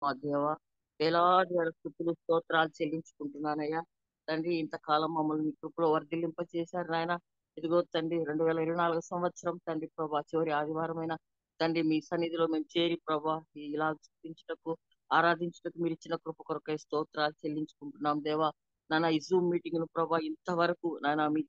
మా దేవ వేలాది వేల స్తుతులు స్తోత్రాలు చెల్లించుకుంటున్నానయ్యా. తండ్రి ఇంతకాలం మమ్మల్ని మీ కృపలో వర్ధిల్లింప చేశారు నాయన. ఇదిగో తండ్రి 2024 సంవత్సరం తండ్రి ప్రభా చివరి ఆదివారమైన తండ్రి మీ సన్నిధిలో మేము చేరి ప్రభా ఇలా స్తుతించుటకు ఆరాధించుటకు మీరు ఇచ్చిన కృప కొరకై స్తోత్రాలు చెల్లించుకుంటున్నాం దేవా. నాన్న ఈ జూమ్ మీటింగ్ ను ప్రభా ఇంతవరకు నాన్న మీ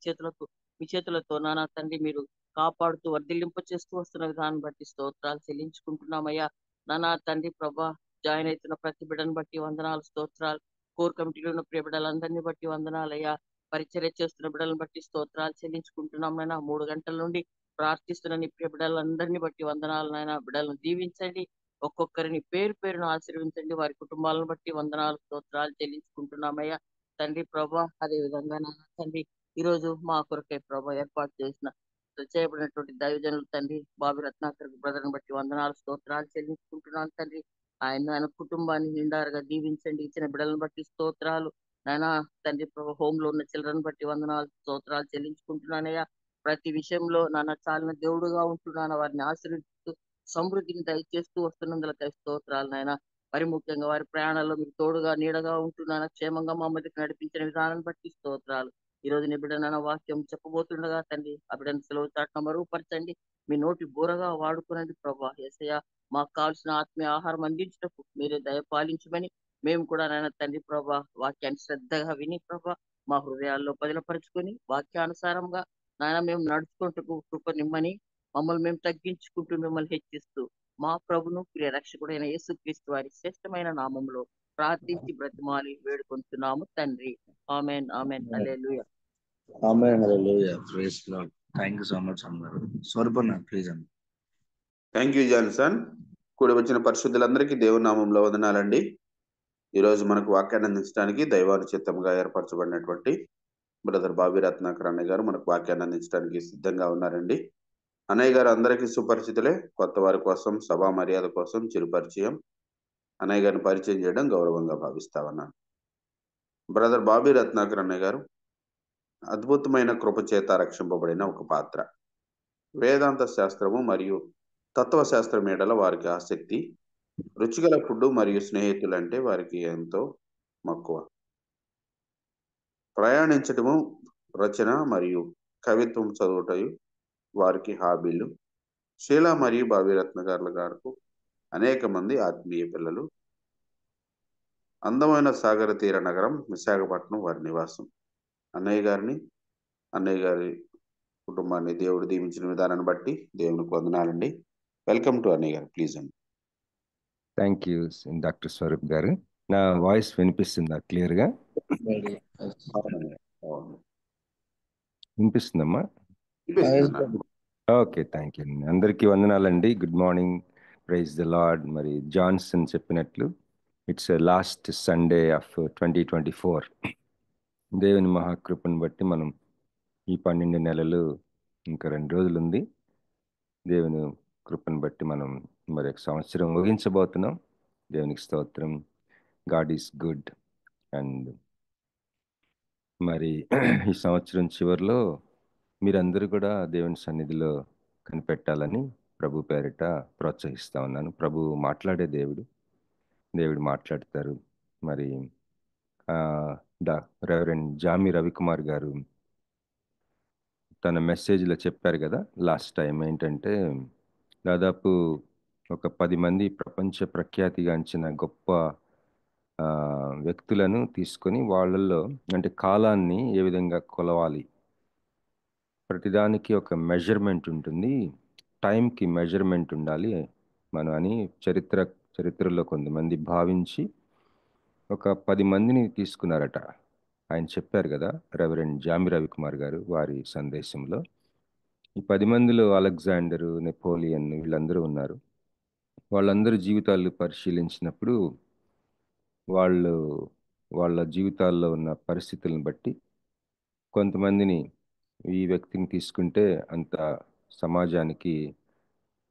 చేతులతో నాన్న తండ్రి మీరు కాపాడుతూ వర్ధిల్లింప చేస్తూ వస్తున్న విధానం బట్టి స్తోత్రాలు చెల్లించుకుంటున్నామయ్యా. నానా తండ్రి ప్రభా జాయిన్ అవుతున్న ప్రతి బిడ్డను బట్టి వందనాలు స్తోత్రాలు. కోర్ కమిటీలో ఉన్న ప్రియ బిడ్డలందరినీ బట్టి వందనాలయ్యా. పరిచర్య చేస్తున్న బిడ్డలను బట్టి స్తోత్రాలు చెల్లించుకుంటున్నాం నాయన. 3 గంటల నుండి ప్రార్థిస్తున్న నీ ప్రియ బిడ్డలందరినీ బట్టి వందనాలు నాయన. బిడ్డలను దీవించండి, ఒక్కొక్కరిని పేరు పేరును ఆశీర్వించండి. వారి కుటుంబాలను బట్టి వందనాలు స్తోత్రాలు చెల్లించుకుంటున్నామయ్యా. తండ్రి ప్రభా అదే విధంగా నాన్న తండ్రి ఈ రోజు మా కొరకై ప్రభా ఏర్పాటు చేసిన చేయబడినటువంటి దైవజనులు తండ్రి బాబు రత్నాకర్ బ్రదర్ని బట్టి వందనాలు స్తోత్రాలు చెల్లించుకుంటున్నాను తండ్రి. ఆయన కుటుంబాన్ని నిండారుగా దీవించండి. ఇచ్చిన బిడ్డలను బట్టి స్తోత్రాలు నాయన. తండ్రి ప్రభు హోమ్ లో ఉన్న చిల్డ్రన్ బట్టి వందనాలు స్తోత్రాలు చెల్లించుకుంటున్నానయ్యా. ప్రతి విషయంలో నాన్న చాలిన దేవుడుగా ఉంటున్నాను. వారిని ఆశీర్వదిస్తూ సమృద్ధిని దయచేస్తూ వస్తున్నందులకై స్తోత్రాలు నాయన. మరి ముఖ్యంగా వారి ప్రయాణాల్లో మీకు తోడుగా నీడగా ఉంటున్నాను. క్షేమంగా మా మధ్యకి నడిపించిన విధానాన్ని బట్టి స్తోత్రాలు. ఈ రోజు నీ బిడ్డ నాన్న వాక్యం చెప్పబోతుండగా తండ్రి ఆ బిడ్డను సెలవు చాటున మరుగుపరచండి. మీ నోటి బూరగా వాడుకునండి ప్రభా. యేసయ్య మాకు కావాల్సిన ఆత్మీయ ఆహారం అందించుటకు మీరే దయపాలించమని మేము కూడా నాయన తండ్రి ప్రభా వాక్యాన్ని శ్రద్ధగా విని ప్రభా మా హృదయాల్లో బదిలపరుచుకొని వాక్యానుసారంగా నాయన మేము నడుచుకుంటూ కృప నిమ్మని మమ్మల్ని మేము తగ్గించుకుంటూ మిమ్మల్ని హెచ్చిస్తూ మా ప్రభును ప్రియ రక్షకుడైన యేసుక్రీస్తు వారి శ్రేష్టమైన నామంలో ప్రార్థించి బ్రతిమాలి వేడుకొంటున్నాము తండ్రి. Amen amen hallelujah. Amen hallelujah praise lord. Thank you so much అన్నారు. స్వరూపన్న ప్లీజ్ అన్న. Thank you Johnson. కూడి వచ్చిన పరిశుద్ధులందరికీ దేవుని నామంలో వందనాలండి. ఈరోజు మనకు వాక్యాన్ని అందించడానికి దైవాను చిత్తంగా ఏర్పరచబడినటువంటి బ్రదర్ బాబీ రత్నాకర్ అన్నయ్య గారు మనకు వాక్యాన్ని అందించడానికి సిద్ధంగా ఉన్నారండి. అన్నయ్య గారు అందరికీ సుపరిచితులే. కొత్త వారి కోసం సభా మర్యాద కోసం చిరుపరిచయం. అన్నయ్య గారిని పరిచయం చేయడం గౌరవంగా భావిస్తా ఉన్నాను. బ్రదర్ బాబీ రత్నాకర్ అన్నయ్య గారు అద్భుతమైన కృప చేత రక్షింపబడిన ఒక పాత్ర. వేదాంత శాస్త్రము మరియు తత్వశాస్త్రం ఏడల వారికి ఆసక్తి. రుచిగల ఫుడ్ మరియు స్నేహితులంటే వారికి ఎంతో మక్కువ. ప్రయాణించటము, రచన మరియు కవిత్వం చదువుటయు వారికి హాబీలు. షీలా మరియు బాబీరత్న గారు అనేక మంది ఆత్మీయ పిల్లలు. అందమైన సాగర తీర నగరం విశాఖపట్నం వారి నివాసం. అన్నయ్య గారి కుటుంబాన్ని దేవుడు దీవించిన విధానాన్ని బట్టి దేవునికి వందనాలండి. వెల్కమ్ టు అన్నయ్య గారు, ప్లీజ్ అండి. థ్యాంక్ యూ డాక్టర్ స్వరూప్ గారు. నా వాయిస్ వినిపిస్తుందా క్లియర్గా? వినిపిస్తుందమ్మా? Okay, thank you. అందరికీ వందనాలండి. Good morning, praise the Lord. మరి జాన్సన్ చెప్పినట్లు ఇట్స్ లాస్ట్ సండే ఆఫ్ 2024. దేవుని మహాకృపను బట్టి మనం ఈ 12 నెలలు ఇంకా 2 రోజులు ఉంది. దేవుని కృపను బట్టి మనం మరి ఒక సంవత్సరం ముగించబోతున్నాం. దేవునికి స్తోత్రం. God is good. అండ్ మరి ఈ సంవత్సరం చివరిలో మీరందరూ కూడా దేవుని సన్నిధిలో కనిపెట్టాలని ప్రభు పేరిట ప్రోత్సహిస్తా ఉన్నాను. ప్రభు మాట్లాడే దేవుడు మాట్లాడతారు. మరి రెవరెండ్ జామి రవికుమార్ గారు తన మెసేజ్లో చెప్పారు కదా లాస్ట్ టైం ఏంటంటే, దాదాపు ఒక 10 మంది ప్రపంచ ప్రఖ్యాతిగాంచిన గొప్ప వ్యక్తులను తీసుకొని వాళ్ళల్లో అంటే కాలాన్ని ఏ విధంగా కొలవాలి, ప్రతిదానికి ఒక మెజర్మెంట్ ఉంటుంది, టైంకి మెజర్మెంట్ ఉండాలి మనం అని చరిత్రలో కొంతమంది భావించి ఒక 10 మందిని తీసుకున్నారట. ఆయన చెప్పారు కదా రెవరెండ్ జామి రవికుమార్ గారు వారి సందేశంలో. ఈ 10 మందిలో అలెగ్జాండరు, నెపోలియన్ వీళ్ళందరూ ఉన్నారు. వాళ్ళందరూ జీవితాలు పరిశీలించినప్పుడు వాళ్ళ జీవితాల్లో ఉన్న పరిస్థితులను బట్టి కొంతమందిని ఈ వ్యక్తిని తీసుకుంటే అంత సమాజానికి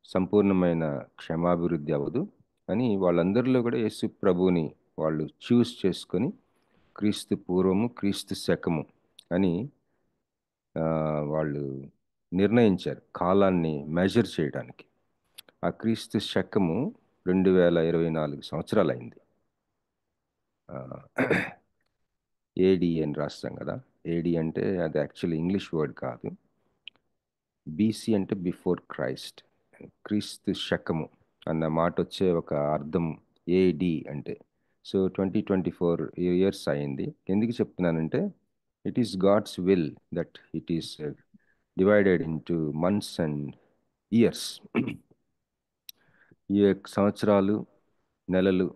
సంపూర్ణమైన క్షమాభివృద్ధి అవ్వదు అని వాళ్ళందరిలో కూడా యేసు ప్రభువుని వాళ్ళు చూస్ చేసుకొని క్రీస్తు పూర్వము క్రీస్తు శకము అని వాళ్ళు నిర్ణయించారు కాలాన్ని మెజర్ చేయడానికి. ఆ క్రీస్తు శకము 2024 సంవత్సరాలు అయింది. ఏడి అని రాస్తాం కదా. ఏడి అంటే అది యాక్చువల్లీ ఇంగ్లీష్ వర్డ్ కాదు. బీసీ అంటే బిఫోర్ క్రైస్ట్, క్రీస్తు శకము అన్న మాట వచ్చే ఒక అర్థం ఏడి అంటే. సో 2024 ఇయర్స్ అయింది. ఎందుకు చెప్తున్నానంటే it is God's will that it is divided into months and years. ఈ సంవత్సరాలు, నెలలు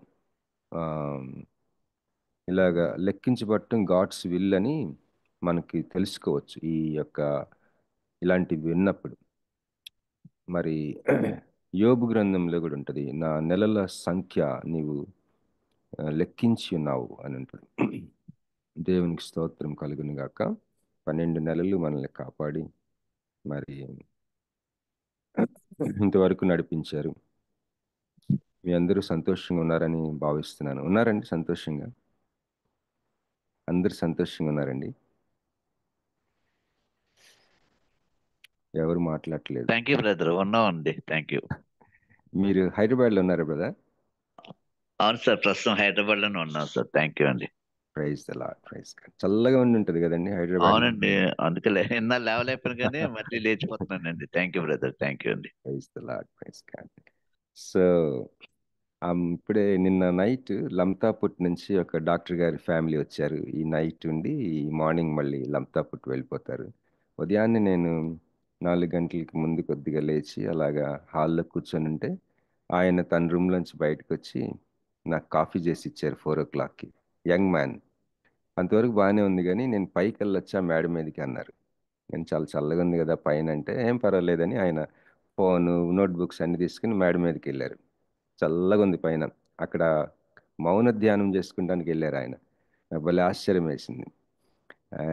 ఇలాగా లెక్కించబడటం గాడ్స్ విల్ అని మనకి తెలుసుకోవచ్చు ఈ యొక్క ఇలాంటివి విన్నప్పుడు. మరి యోబు గ్రంథంలో కూడా ఉంటుంది, నా నెలల సంఖ్య నీవు లెక్కించి ఉన్నావు అని ఉంటుంది. దేవునికి స్తోత్రం కలుగును గాక. 12 నెలలు మనల్ని కాపాడి మరి ఇంతవరకు నడిపించారు. మీ అందరూ సంతోషంగా ఉన్నారని భావిస్తున్నాను. ఉన్నారండి సంతోషంగా? అందరు సంతోషంగా ఉన్నారండి? ఎవరు మాట్లాడట్లేదు. థ్యాంక్ యూ బ్రదర్, ఉన్నామండి. Thank you. మీరు హైదరాబాద్లో ఉన్నారా బ్రదర్? అవును సార్, ప్రస్తుతం హైదరాబాద్ లోనే ఉన్నాం సార్. థ్యాంక్ యూ అండి. Praise the lord, praise God. చల్లగా ఉండి ఉంటుంది కదండి హైదరాబాద్? అవునండి, అందుకే ఇన్నా లేవలేపాను కానీ మళ్ళీ లేచిపోతున్నానండి. Thank you brother, thank you అండి. Praise the lord, praise God. So ఇప్పుడే నిన్న నైట్ లంతాపుట్ నుంచి ఒక డాక్టర్ గారి ఫ్యామిలీ వచ్చారు. ఈ నైట్ ఉండి ఈ మార్నింగ్ మళ్ళీ లంతాపుట్ వెళ్ళిపోతారు. ఉదయాన్నే నేను 4 గంటలకి ముందు కొద్దిగా లేచి అలాగా హాల్లో కూర్చొని ఉంటే ఆయన తన రూమ్లోంచి బయటకు వచ్చి నాకు కాఫీ చేసి ఇచ్చారు 4 o'clockకి. Young man. అంతవరకు బాగానే ఉంది కానీ నేను పైకి వెళ్ళొచ్చా మేడ మీదకి అన్నారు. నేను చాలా చల్లగా ఉంది కదా పైన అంటే ఏం పర్వాలేదని ఆయన ఫోను, నోట్బుక్స్ అన్ని తీసుకుని మేడ మీదకి వెళ్ళారు. చల్లగా ఉంది పైన. అక్కడ మౌన ధ్యానం చేసుకుంటానికి వెళ్ళారు ఆయన. నాకు భలే ఆశ్చర్యం వేసింది,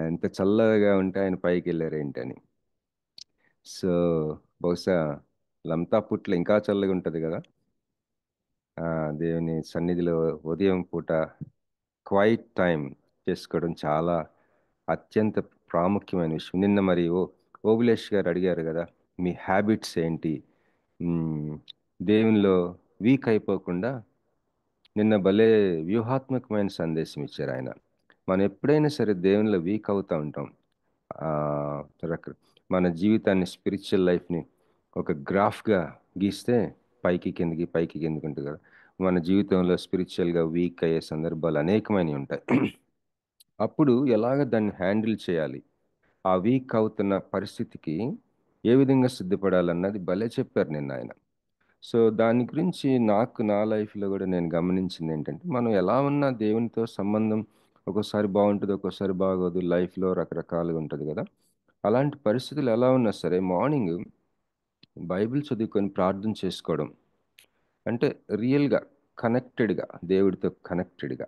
ఎంత చల్లగా ఉంటే ఆయన పైకి వెళ్ళారు ఏంటని. సో బహుశా లంతాపుట్లో ఇంకా చల్లగా ఉంటుంది కదా. దేవుని సన్నిధిలో ఉదయం పూట క్వైట్ టైం చేసుకోవడం చాలా అత్యంత ప్రాముఖ్యమైన విషయం. నిన్న మరి ఓబులేష్ గారు అడిగారు కదా, మీ హ్యాబిట్స్ ఏంటి దేవునిలో వీక్ అయిపోకుండా. నిన్న భలే వ్యూహాత్మకమైన సందేశం ఇచ్చారు ఆయన. మనం ఎప్పుడైనా సరే దేవునిలో వీక్ అవుతూ ఉంటాం. మన జీవితాన్ని, స్పిరిచువల్ లైఫ్ని ఒక గ్రాఫ్గా గీస్తే పైకి కిందకి పైకి కిందకి ఉంటుంది కదా. మన జీవితంలో స్పిరిచువల్గా వీక్ అయ్యే సందర్భాలు అనేకమైనవి ఉంటాయి. అప్పుడు ఎలాగ దాన్ని హ్యాండిల్ చేయాలి, ఆ వీక్ అవుతున్న పరిస్థితికి ఏ విధంగా సిద్ధపడాలన్నది భలే చెప్పారు నిన్న ఆయన. సో దాని గురించి నా లైఫ్లో కూడా నేను గమనించింది ఏంటంటే, మనం ఎలా ఉన్నా దేవునితో సంబంధం ఒక్కోసారి బాగుంటుంది, ఒక్కోసారి బాగోదు. లైఫ్లో రకరకాలుగా ఉంటుంది కదా. అలాంటి పరిస్థితులు ఎలా ఉన్నా సరే మార్నింగ్ బైబిల్ చదువుకొని ప్రార్థన చేసుకోవడం అంటే రియల్గా కనెక్టెడ్గా, దేవుడితో కనెక్టెడ్గా.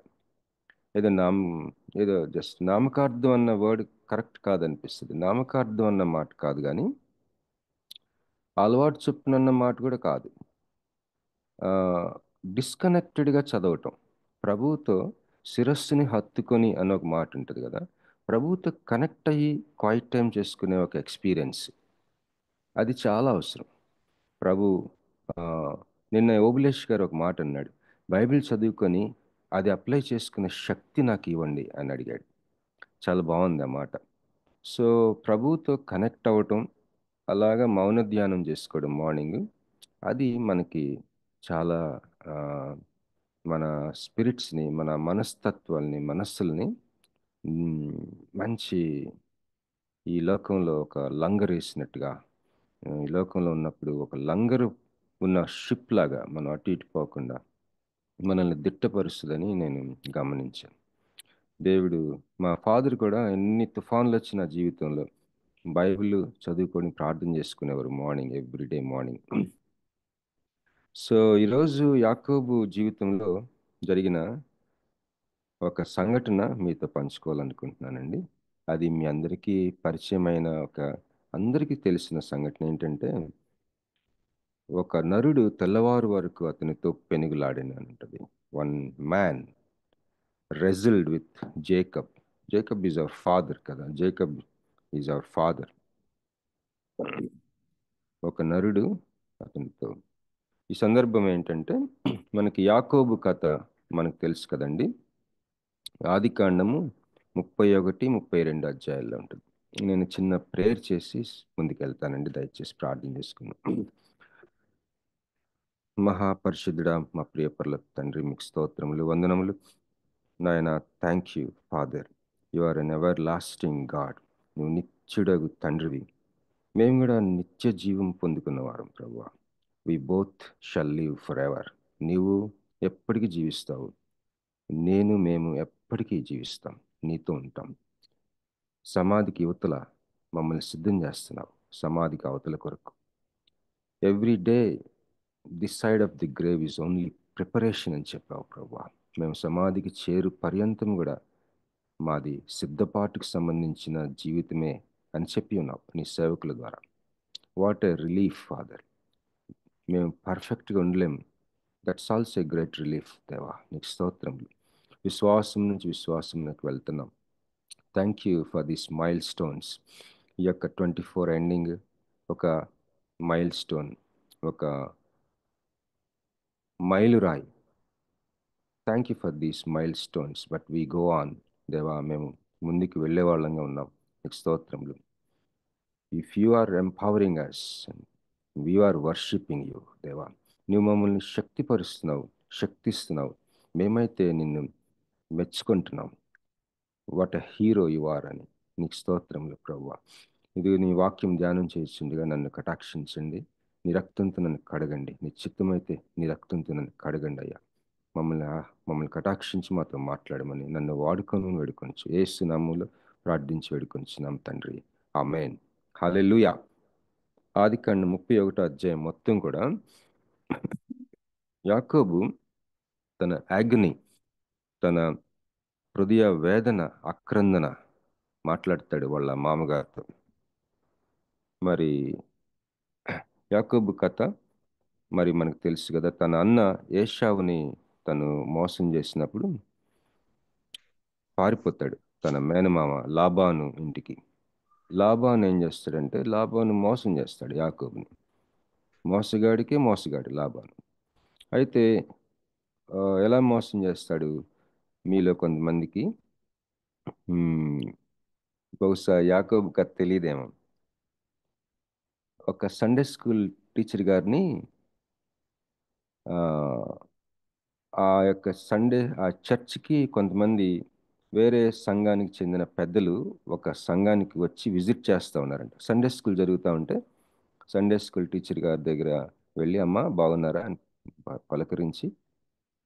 ఏదో జస్ట్ నామకార్థం అన్న వర్డ్ కరెక్ట్ కాదనిపిస్తుంది. నామకార్థం అన్న మాట కాదు, కానీ అలవాటు చొప్పునన్న మాట కూడా కాదు. డిస్కనెక్టెడ్గా చదవటం. ప్రభువుతో శిరస్సుని హత్తుకొని అన్న ఒక మాట ఉంటుంది కదా. ప్రభువుతో కనెక్ట్ అయ్యి క్వైట్ టైం చేసుకునే ఒక ఎక్స్పీరియన్స్, అది చాలా అవసరం. ప్రభు నిన్న ఓబులేష్ గారు ఒక మాట అన్నాడు, బైబిల్ చదువుకొని అది అప్లై చేసుకునే శక్తి నాకు ఇవ్వండి అని అడిగాడు. చాలా బాగుంది ఆ మాట. సో ప్రభువుతో కనెక్ట్ అవ్వటం, అలాగా మౌన ధ్యానం చేసుకోవడం మార్నింగ్, అది మనకి చాలా మన స్పిరిట్స్ని, మన మనస్తత్వాల్ని, మనస్సుల్ని మంచి ఈ లోకంలో ఒక లంగర్ వేసినట్టుగా, ఈ లోకంలో ఉన్నప్పుడు ఒక లంగరు ఉన్న షిప్ లాగా మనం అటు ఇటు పోకుండా మనల్ని దిట్టపరుస్తుందని నేను గమనించాను. దేవుడు, మా ఫాదర్ కూడా ఎన్ని తుఫాన్లు వచ్చిన జీవితంలో బైబిల్ చదువుకొని ప్రార్థన చేసుకునేవారు మార్నింగ్, ఎవ్రీడే మార్నింగ్. సో ఈరోజు యాకోబు జీవితంలో జరిగిన ఒక సంఘటన మీతో పంచుకోవాలనుకుంటున్నానండి. అది మీ అందరికీ పరిచయమైన అందరికీ తెలిసిన సంఘటన ఏంటంటే, ఒక నరుడు తెల్లవారు వరకు అతనితో పెనుగులాడిన ఉంటుంది. One man wrestled with Jacob. Jacob is our father కదా. Jacob is our father. ఒక నరుడు అతనితో ఈ సందర్భం ఏంటంటే మనకి యాకోబు కథ మనకు తెలుసు కదండి. ఆదికాండము 31, 32 అధ్యాయాల్లో ఉంటుంది. నేను చిన్న ప్రేయర్ చేసి ముందుకెళ్తానండి, దయచేసి ప్రార్థన చేసుకున్నాను. మహాపరిశుద్ధుడా, మా ప్రియ పరలోక తండ్రి, మీకు స్తోత్రములు, వందనములు నాయన. Thank you father, you are an everlasting God. నువ్వు నిత్యుడగు తండ్రివి, మేము కూడా నిత్య జీవం పొందుకున్నవారం ప్రభువా. We both shall live forever. నీవు ఎప్పటికీ జీవిస్తావు, మేము ఎప్పటికీ జీవిస్తాం, నీతో ఉంటాం. సమాధికి యువతల మమ్మల్ని సిద్ధం చేస్తున్నావు, సమాధికి అవతల కొరకు. Every day this side of the grave is only preparation అని చెప్పావు ప్రభువా. మేము సమాధికి చేరు పర్యంతం కూడా మాది సిద్ధపాటుకు సంబంధించిన జీవితమే అని చెప్పి ఉన్నావు నీ సేవకుల ద్వారా. What a relief father. మేము పర్ఫెక్ట్గా ఉండలేము, that's also a great relief దేవా. నీకు స్తోత్రములు. విశ్వాసం నుంచి విశ్వాసంలోకి వెళ్తున్నాం. Thank you for this milestones. ఈ యొక్క 24 ఎండింగ్ ఒక మైల్ స్టోన్, ఒక మైలురాయి. Thank you for these milestones, but we go on దేవా. మేము ముందుకు వెళ్ళే వాళ్ళంగా ఉన్నాం. నీకు స్తోత్రములు. If you are empowering us, we are worshipping you దేవా. నువ్వు మమ్మల్ని శక్తిపరుస్తున్నావు, శక్తిస్తున్నావు. మేమైతే నిన్ను మెచ్చుకుంటున్నాం. What a hero you are అని. నీకు స్తోత్రములు ప్రభువా. ఇది నీ వాక్యం ధ్యానం చేస్తుండగా నన్ను కటాక్షించండి. నీ రక్తంతో నన్ను కడగండి. నీ చిత్తమైతే నీ రక్తంతో నన్ను కడగండి అయ్యా. మమ్మల్ని కటాక్షించి మాతో మాట్లాడమని నన్ను వాడుకొని వేడుకొంచు. యేసు నామములో ప్రార్థించి వేడుకొంచున్నాం తండ్రి, ఆమేన్. హల్లెలూయా. ఆదికాండం 31 అధ్యాయం మొత్తం కూడా యాకోబు తన యాగ్ని, తన హృదయ వేదన, ఆక్రందన మాట్లాడతాడు వాళ్ళ మామగారితో. మరి యాకోబు కథ మరి మనకు తెలుసు కదా. తన అన్న ఏశావుని తను మోసం చేసినప్పుడు పారిపోతాడు తన మేనమామ లాబాను ఇంటికి. లాబాను ఏం చేస్తాడంటే, లాబాను మోసం చేస్తాడు యాకోబుని. మోసగాడు లాబాను. అయితే ఎలా మోసం చేస్తాడు? మీలో కొంతమందికి బహుశా యాకోబు కథ తెలియదేమో. ఒక సండే స్కూల్ టీచర్ గారిని ఆ చర్చ్కి కొంతమంది వేరే సంఘానికి చెందిన పెద్దలు ఒక సంఘానికి వచ్చి విజిట్ చేస్తూ ఉన్నారంట. సండే స్కూల్ జరుగుతూ ఉంటే సండే స్కూల్ టీచర్ గారి దగ్గర వెళ్ళి, అమ్మ బాగున్నారా అని పలకరించి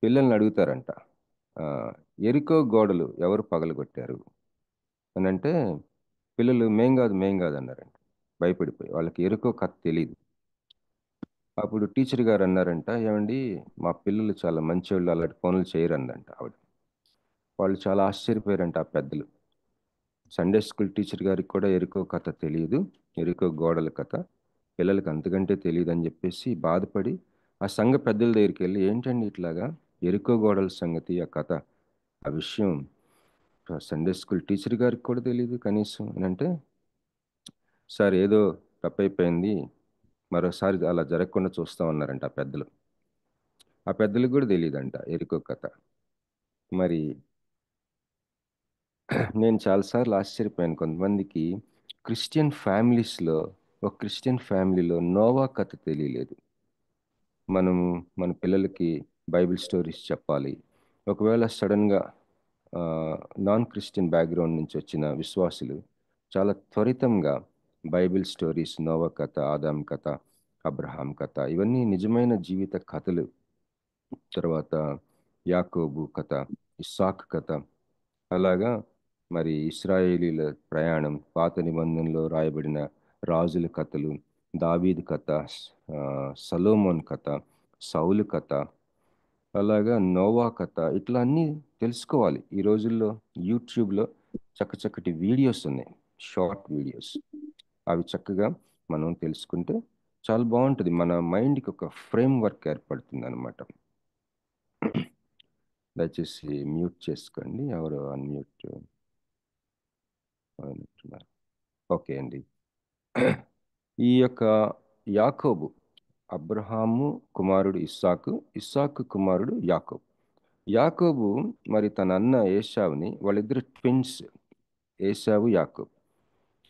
పిల్లల్ని అడుగుతారంట, ఎరికో గోడలు ఎవరు పగలగొట్టారు అని అంటే పిల్లలు మేం కాదు అన్నారంట, భయపడిపోయి. వాళ్ళకి ఎరికో కథ తెలియదు. అప్పుడు టీచర్ గారు అన్నారంట, ఏమండి మా పిల్లలు చాలా మంచివాళ్ళు, అలాంటి పనులు చేయరందంట ఆవిడ. వాళ్ళు చాలా ఆశ్చర్యపోయారంట ఆ పెద్దలు. సండే స్కూల్ టీచర్ గారికి కూడా ఎరికో కథ తెలియదు, ఎరికో గోడల కథ పిల్లలకి అంతకంటే తెలియదు అని చెప్పేసి బాధపడి ఆ సంఘ పెద్దల దగ్గరికి వెళ్ళి, ఏంటండి ఇట్లాగా ఎరికో గోడల సంగతి, ఆ కథ, ఆ విషయం సండే స్కూల్ టీచర్ గారికి కూడా తెలియదు కనీసం అని అంటే, సార్ ఏదో తప్పైపోయింది, మరోసారి అలా జరగకుండా చూస్తామన్నారంట ఆ పెద్దలు. ఆ పెద్దలకు కూడా తెలియదంట ఎరికో కథ. మరి నేను చాలాసార్లు ఆశ్చర్యపోయాను. కొంతమందికి ఒక క్రిస్టియన్ ఫ్యామిలీలో నోవా కథ తెలియలేదు. మన పిల్లలకి బైబిల్ స్టోరీస్ చెప్పాలి. ఒకవేళ సడన్గా నాన్ క్రిస్టియన్ బ్యాక్గ్రౌండ్ నుంచి వచ్చిన విశ్వాసులు చాలా త్వరితంగా బైబిల్ స్టోరీస్, నోవా కథ, ఆదాం కథ, అబ్రహాం కథ, ఇవన్నీ నిజమైన జీవిత కథలు. తర్వాత యాకోబు కథ, ఇస్సాకు కథ, అలాగా మరి ఇశ్రాయేలీల ప్రయాణం, పాత నిబంధనలో రాయబడిన రాజుల కథలు, దావీదు కథ, సలోమోన్ కథ, సౌలు కథ, అలాగా నోవా కథ, ఇట్లా అన్నీ తెలుసుకోవాలి. ఈ రోజుల్లో యూట్యూబ్లో చక్కటి వీడియోస్ ఉన్నాయి, షార్ట్ వీడియోస్. అవి చక్కగా మనం తెలుసుకుంటే చాలా బాగుంటుంది. మన మైండ్కి ఒక ఫ్రేమ్ వర్క్ ఏర్పడుతుంది అనమాట. దయచేసి మ్యూట్ చేసుకోండి, ఎవరు అన్మ్యూట్ అంటున్నారు. ఓకే అండి. ఈ యొక్క యాకోబు అబ్రహాము కుమారుడు ఇస్సాకు, ఇస్సాకు కుమారుడు యాకోబు. యాకోబు మరి తన అన్న ఏశావుని, వాళ్ళిద్దరు ట్విన్స్, ఏశావు యాకోబు.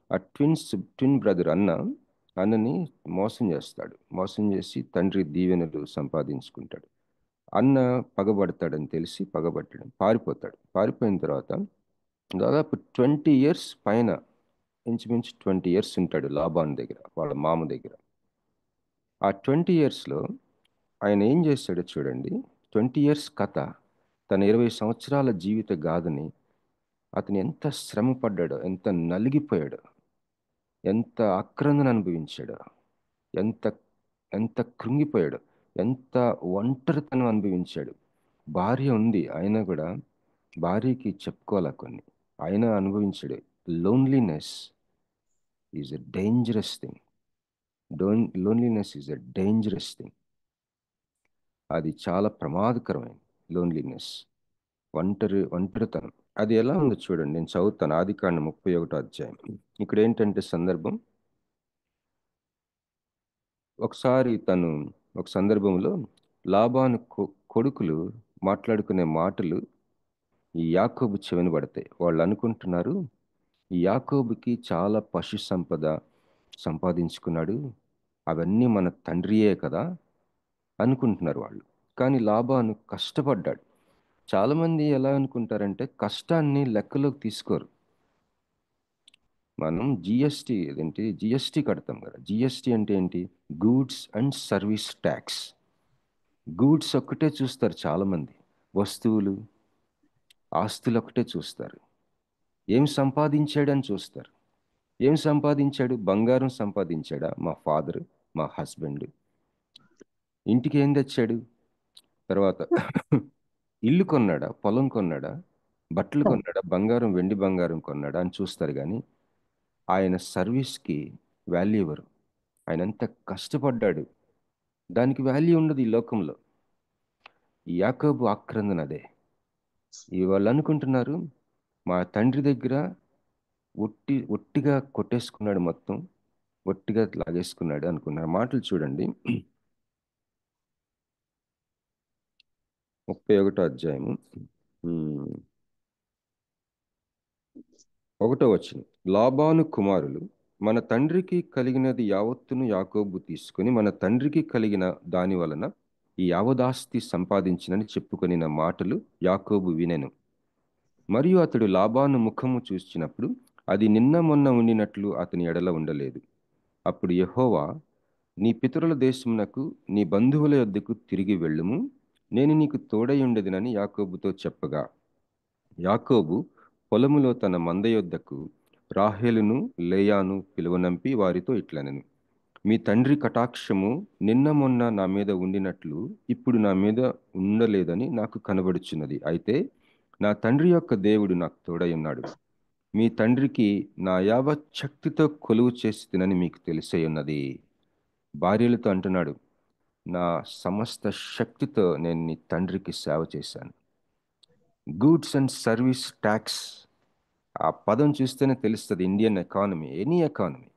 ఆ ట్విన్ బ్రదర్ అన్నని మోసం చేస్తాడు. మోసం చేసి తండ్రి దీవెనలు సంపాదించుకుంటాడు. అన్న పగబడతాడని తెలిసి పారిపోతాడు. పారిపోయిన తర్వాత దాదాపు 20 years పైన, ఇంచుమించు 20 years ఉంటాడు లాబాను దగ్గర, వాళ్ళ మామ దగ్గర. ఆ 20 yearsలో ఆయన ఏం చేశాడో చూడండి. 20 years కథ, తన 20 సంవత్సరాల జీవిత గాథని అతను ఎంత శ్రమ పడ్డాడో, ఎంత నలిగిపోయాడో, ఎంత ఆక్రందన అనుభవించాడో, ఎంత ఎంత కృంగిపోయాడు, ఎంత ఒంటరితనం అనుభవించాడు. భార్య ఉంది, అయినా కూడా భార్యకి చెప్పుకోవాలా కొన్ని, ఆయన అనుభవించాడు. Loneliness is a dangerous thing. Loneliness is a dangerous thing. అది చాలా ప్రమాదకరమైనది. లోన్లీనెస్, ఒంటరితనం. అది ఎలా ఉందో చూడండి, నేను చదువుతాను. ఆదికాండం 31వ అధ్యాయం. ఇక్కడ ఏంటంటే సందర్భం, ఒకసారి ఒక సందర్భంలో లాబాను కొడుకులు మాట్లాడుకునే మాటలు ఈ యాకోబు చెవిన పడతాయి. వాళ్ళు అనుకుంటున్నారు, ఈ యాకోబుకి చాలా పశు సంపద సంపాదించుకున్నాడు, అవన్నీ మన తండ్రియే కదా అనుకుంటున్నారు వాళ్ళు. కానీ లాబాను కష్టపడ్డాడు. చాలామంది ఎలా అనుకుంటారంటే కష్టాన్ని లెక్కలోకి తీసుకోరు. మనం జిఎస్టీ కడతాం కదా. జిఎస్టీ అంటే ఏంటి? Goods and service tax. Goods ఒక్కటే చూస్తారు చాలామంది, వస్తువులు ఆస్తులు ఒకటే చూస్తారు. ఏం సంపాదించాడని చూస్తారు. ఏం సంపాదించాడు? బంగారం సంపాదించాడా మా ఫాదర్, మా హస్బెండ్? ఇంటికి ఏం తెచ్చాడు? తర్వాత ఇల్లు కొన్నాడా, పొలం కొన్నాడా, బట్టలు కొన్నాడా, వెండి బంగారం కొన్నాడా అని చూస్తారు. కానీ ఆయన సర్వీస్కి వాల్యూ ఇవ్వరు. ఆయన ఎంత కష్టపడ్డాడు, దానికి వాల్యూ ఉండదు ఈ లోకంలో. ఈ యాకోబు ఆక్రందన అదే. వాళ్ళు అనుకుంటున్నారు మా తండ్రి దగ్గర ఒట్టిగా కొట్టేసుకున్నాడు, మొత్తం ఒట్టిగా లాగేసుకున్నాడు అనుకున్నారు. మాటలు చూడండి, 31వ అధ్యాయము 1వ వచనం. లాబాను కుమారులు మన తండ్రికి కలిగినది యావత్తును యాకోబు తీసుకుని మన తండ్రికి కలిగిన దాని వలన ఈ యావదాస్తి సంపాదించినని చెప్పుకొనిన మాటలు యాకోబు వినెను. మరియు అతడు లాబాను ముఖము చూసినప్పుడు అది నిన్న మొన్న ఉండినట్లు అతని ఎడల ఉండలేదు. అప్పుడు యెహోవా, నీ పితరుల దేశమునకు నీ బంధువుల యొద్దకు తిరిగి వెళ్ళుము, నేను నీకు తోడై ఉండేదినని యాకోబుతో చెప్పగా, యాకోబు పొలములో తన మంద యొద్దకు రాహేలును లేయాను పిలువనంపి వారితో ఇట్లనెను, మీ తండ్రి కటాక్షము నిన్న మొన్న నా మీద ఉండినట్లు ఇప్పుడు నా మీద ఉండలేదని నాకు కనబడుచున్నది. అయితే నా తండ్రి యొక్క దేవుడు నాకు తోడై ఉన్నాడు. మీ తండ్రికి నా యావత్ శక్తితో కొలువు చేసి తినని మీకు తెలిసే ఉన్నది. భార్యలతో అంటున్నాడు, నా సమస్త శక్తితో నేను నీ తండ్రికి సేవ చేశాను. గూడ్స్ అండ్ సర్వీస్ ట్యాక్స్, ఆ పదం చూస్తేనే తెలుస్తుంది. ఇండియన్ ఎకానమీ, ఎనీ ఎకానమీ,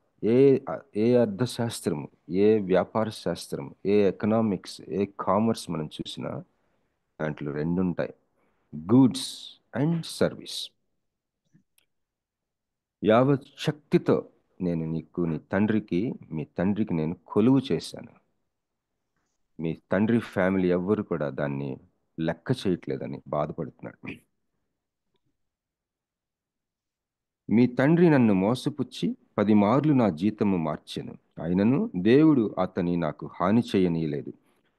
ఏ అర్థశాస్త్రము, ఏ వ్యాపార శాస్త్రము, ఏ ఎకనామిక్స్, ఏ కామర్స్ మనం చూసినా దాంట్లో రెండు ఉంటాయి, గూడ్స్ అండ్ సర్వీస్. యావత్ శక్తితో నేను నీ తండ్రికి నేను కొలువు చేశాను. మీ తండ్రి ఫ్యామిలీ ఎవ్వరు కూడా దాన్ని లెక్క చేయట్లేదని బాధపడుతున్నాడు. మీ తండ్రి నన్ను మోసపుచ్చి 10 మార్లు నా జీతము మార్చెను, అయినను దేవుడు అతని నాకు హాని చేయనీయలేదు.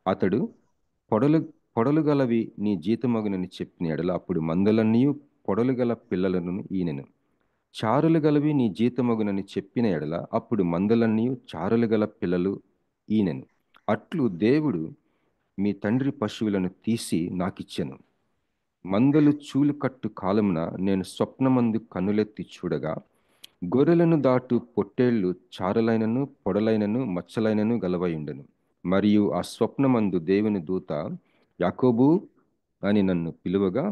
అతడు పొడలుగలవి నీ జీతమగునని చెప్పిన ఎడల అప్పుడు మందలన్నీయు పొడలుగల పిల్లలను ఈనెను. చారులు గలవి నీ జీతమగునని చెప్పిన ఎడల అప్పుడు మందలన్నీయు చారులు గల పిల్లలు ఈనెను. అట్లు దేవుడు మీ తండ్రి పశువులను తీసి నాకిచ్చెను. మందలు చూలు కట్టు కాలమున నేను స్వప్నమందు కన్నులెత్తి చూడగా, గొర్రెలను దాటు పొట్టేళ్లు చారలైనను పొడలైనను మచ్చలైనను గలవయుండెను. మరియు ఆ స్వప్నమందు దేవుని దూత యాకోబు అని నన్ను పిలువగా,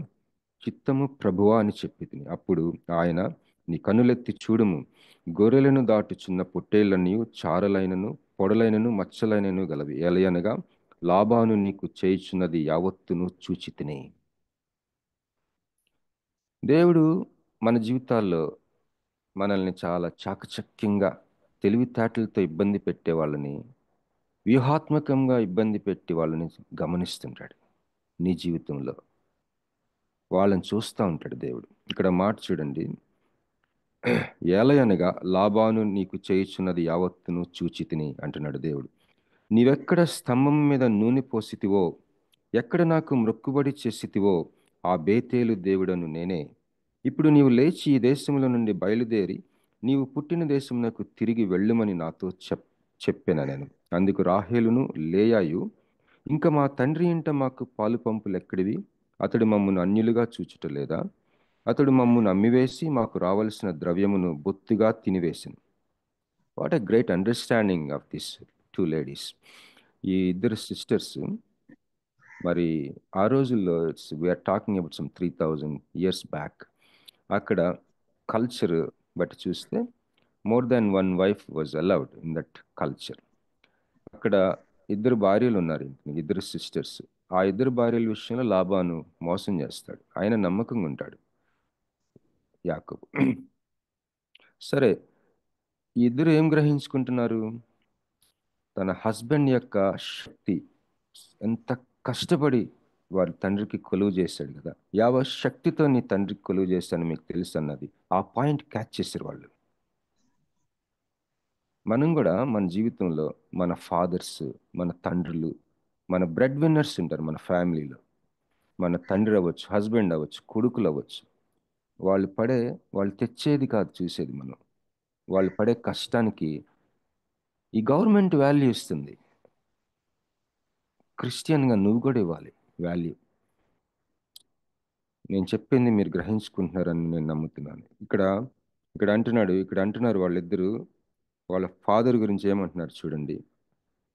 చిత్తము ప్రభువా అని చెప్పితిని. అప్పుడు ఆయన, నీ కన్నులెత్తి చూడుము, గొర్రెలను దాటుచున్న పొట్టేళ్లనియు చారలైనను పొడలైనను మచ్చలైనను గలవి. ఎలయనగా లాబాను నీకు చేయుచున్నది యావత్తును చూచితిని. దేవుడు మన జీవితాల్లో మనల్ని చాలా చాకచక్యంగా తెలివితేటలతో ఇబ్బంది పెట్టే వాళ్ళని, వ్యూహాత్మకంగా ఇబ్బంది పెట్టి వాళ్ళని గమనిస్తుంటాడు. నీ జీవితంలో వాళ్ళని చూస్తూ ఉంటాడు దేవుడు. ఇక్కడ మాట చూడండి, ఏలయనగా లాబాను నీకు చేయుచున్నది యావత్తును చూచితిని అంటున్నాడు దేవుడు. నీవెక్కడ స్తంభం మీద నూనె పోసితివో, ఎక్కడ నాకు మ్రొక్కుబడి చేసితివో ఆ బేతేలు దేవుడను నేనే. ఇప్పుడు నీవు లేచి ఈ దేశంలో నుండి బయలుదేరి నీవు పుట్టిన దేశమునకు తిరిగి వెళ్ళుమని నాతో చెప్పాను నేను. అందుకు రాహేలును లేయాయు, ఇంకా మా తండ్రి ఇంట మాకు పాలు పంపులు ఎక్కడివి? అతడు మమ్మను అన్యులుగా చూచుటలేదా? అతడు మమ్మను అమ్మివేసి మాకు రావలసిన ద్రవ్యమును బొత్తిగా తినివేసింది. What a great understanding of this two ladies. ఈ ఇద్దరు సిస్టర్స్ మరి ఆ రోజుల్లో we are talking about some 3000 years back. అక్కడ కల్చర్ బట్టి చూస్తే more than one wife was allowed in that culture. అక్కడ ఇద్దరు భార్యలు ఉన్నారు, ఇద్దరు సిస్టర్స్. ఆ ఇద్దరు భార్యల విషయంలో లాబాను మోసం చేస్తాడు, ఆయన నమ్మకంగా ఉంటాడు యాకోబు. సరే, ఈ ఇద్దరు ఏం గ్రహించుకుంటున్నారు? తన హస్బెండ్ యొక్క శక్తి, ఎంత కష్టపడి వారి తండ్రికి కొలువు చేశాడు కదా, యావ శక్తితో నీ తండ్రికి కొలువు చేస్తాను మీకు తెలుసు అన్నది, ఆ పాయింట్ క్యాచ్ చేశారు వాళ్ళు. మనం కూడా మన జీవితంలో మన ఫాదర్స్, మన తండ్రులు, మన బ్రెడ్ విన్నర్స్ ఉంటారు మన ఫ్యామిలీలో. మన తండ్రి అవ్వచ్చు, హస్బెండ్ అవ్వచ్చు, కొడుకులు అవ్వచ్చు. వాళ్ళు తెచ్చేది కాదు చూసేది మనం, వాళ్ళు పడే కష్టానికి ఈ గవర్నమెంట్ వాల్యూ ఇస్తుంది. క్రిస్టియన్గా నువ్వు కూడా ఇవ్వాలి వాల్యూ. నేను చెప్పింది మీరు గ్రహించుకుంటున్నారని నేను నమ్ముతున్నాను. ఇక్కడ అంటున్నారు వాళ్ళిద్దరూ వాళ్ళ ఫాదర్ గురించి ఏమంటున్నారు చూడండి.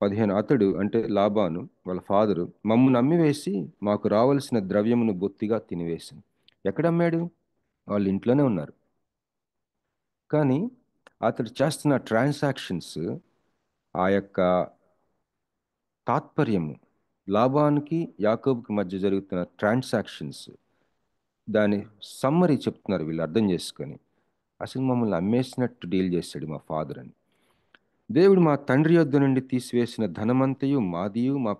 15, అతడు అంటే లాబాను వాళ్ళ ఫాదరు మమ్ము నమ్మివేసి మాకు రావలసిన ద్రవ్యమును బొత్తిగా తినివేసింది. ఎక్కడ అమ్మాడు? వాళ్ళ ఇంట్లోనే ఉన్నారు. కానీ అతడు చేస్తున్న ట్రాన్సాక్షన్స్, ఆ యొక్క తాత్పర్యము, లాబానికి యాకోబుకి మధ్య జరుగుతున్న ట్రాన్సాక్షన్స్, దాని సమ్మరీ చెప్తున్నారు వీళ్ళు అర్థం చేసుకొని. అసలు మమ్మల్ని అమ్మేసినట్టు డీల్ చేశాడు మా ఫాదర్ అని. దేవుడు మా తండ్రి యొద్ద నుండి తీసివేసిన ధనమంతయు మాదియు మా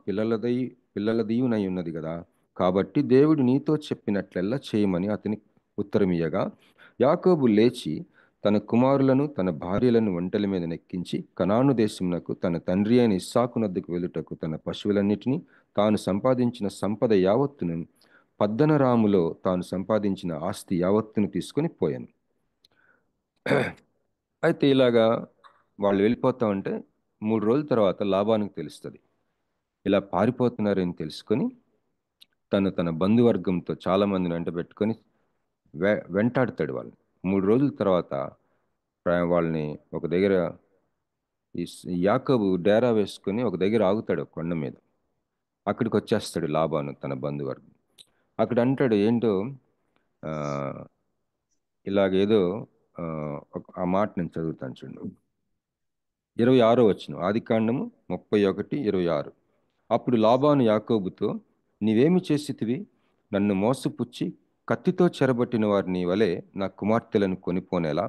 పిల్లలదియునై ఉన్నది కదా, కాబట్టి దేవుడు నీతో చెప్పినట్లెల్లా చేయమని అతని ఉత్తరమియ్యగా, యాకోబు లేచి తన కుమారులను తన భార్యలను ఒంటెల మీద నెక్కించి కనాను దేశమునకు తన తండ్రి అయిన ఇస్సాకు నద్దకు వెళ్ళుటకు తన పశువులన్నిటినీ తాను సంపాదించిన సంపద యావత్తును పద్దనరాములో తాను సంపాదించిన ఆస్తి యావత్తును తీసుకొని పోయాను. అయితే ఇలాగా వాళ్ళు వెళ్ళిపోతా ఉంటే 3 రోజుల తర్వాత లాబానికి తెలుస్తుంది. ఇలా పారిపోతున్నారని తెలుసుకొని తన బంధువర్గంతో చాలా మందిని వెంట పెట్టుకొని వెంటాడుతాడు వాళ్ళని. 3 రోజుల తర్వాత వాళ్ళని ఒక దగ్గర, ఈ యాకోబు డేరా వేసుకొని ఒక దగ్గర ఆగుతాడు కొండ మీద. అక్కడికి వచ్చేస్తాడు లాబాను తన బంధువర్గం. అక్కడ అంటాడు ఏంటో, ఇలాగేదో ఆ మాట నేను చదువుతాను చూడండి. 26వ వచనం, ఆదికాండము 31:26. అప్పుడు లాబాను యాకోబుతో, నీవేమి చేసితివి? నన్ను మోసపుచ్చి కత్తితో చెరబట్టిన వారిని వలె నా కుమార్తెలను కొనిపోనేలా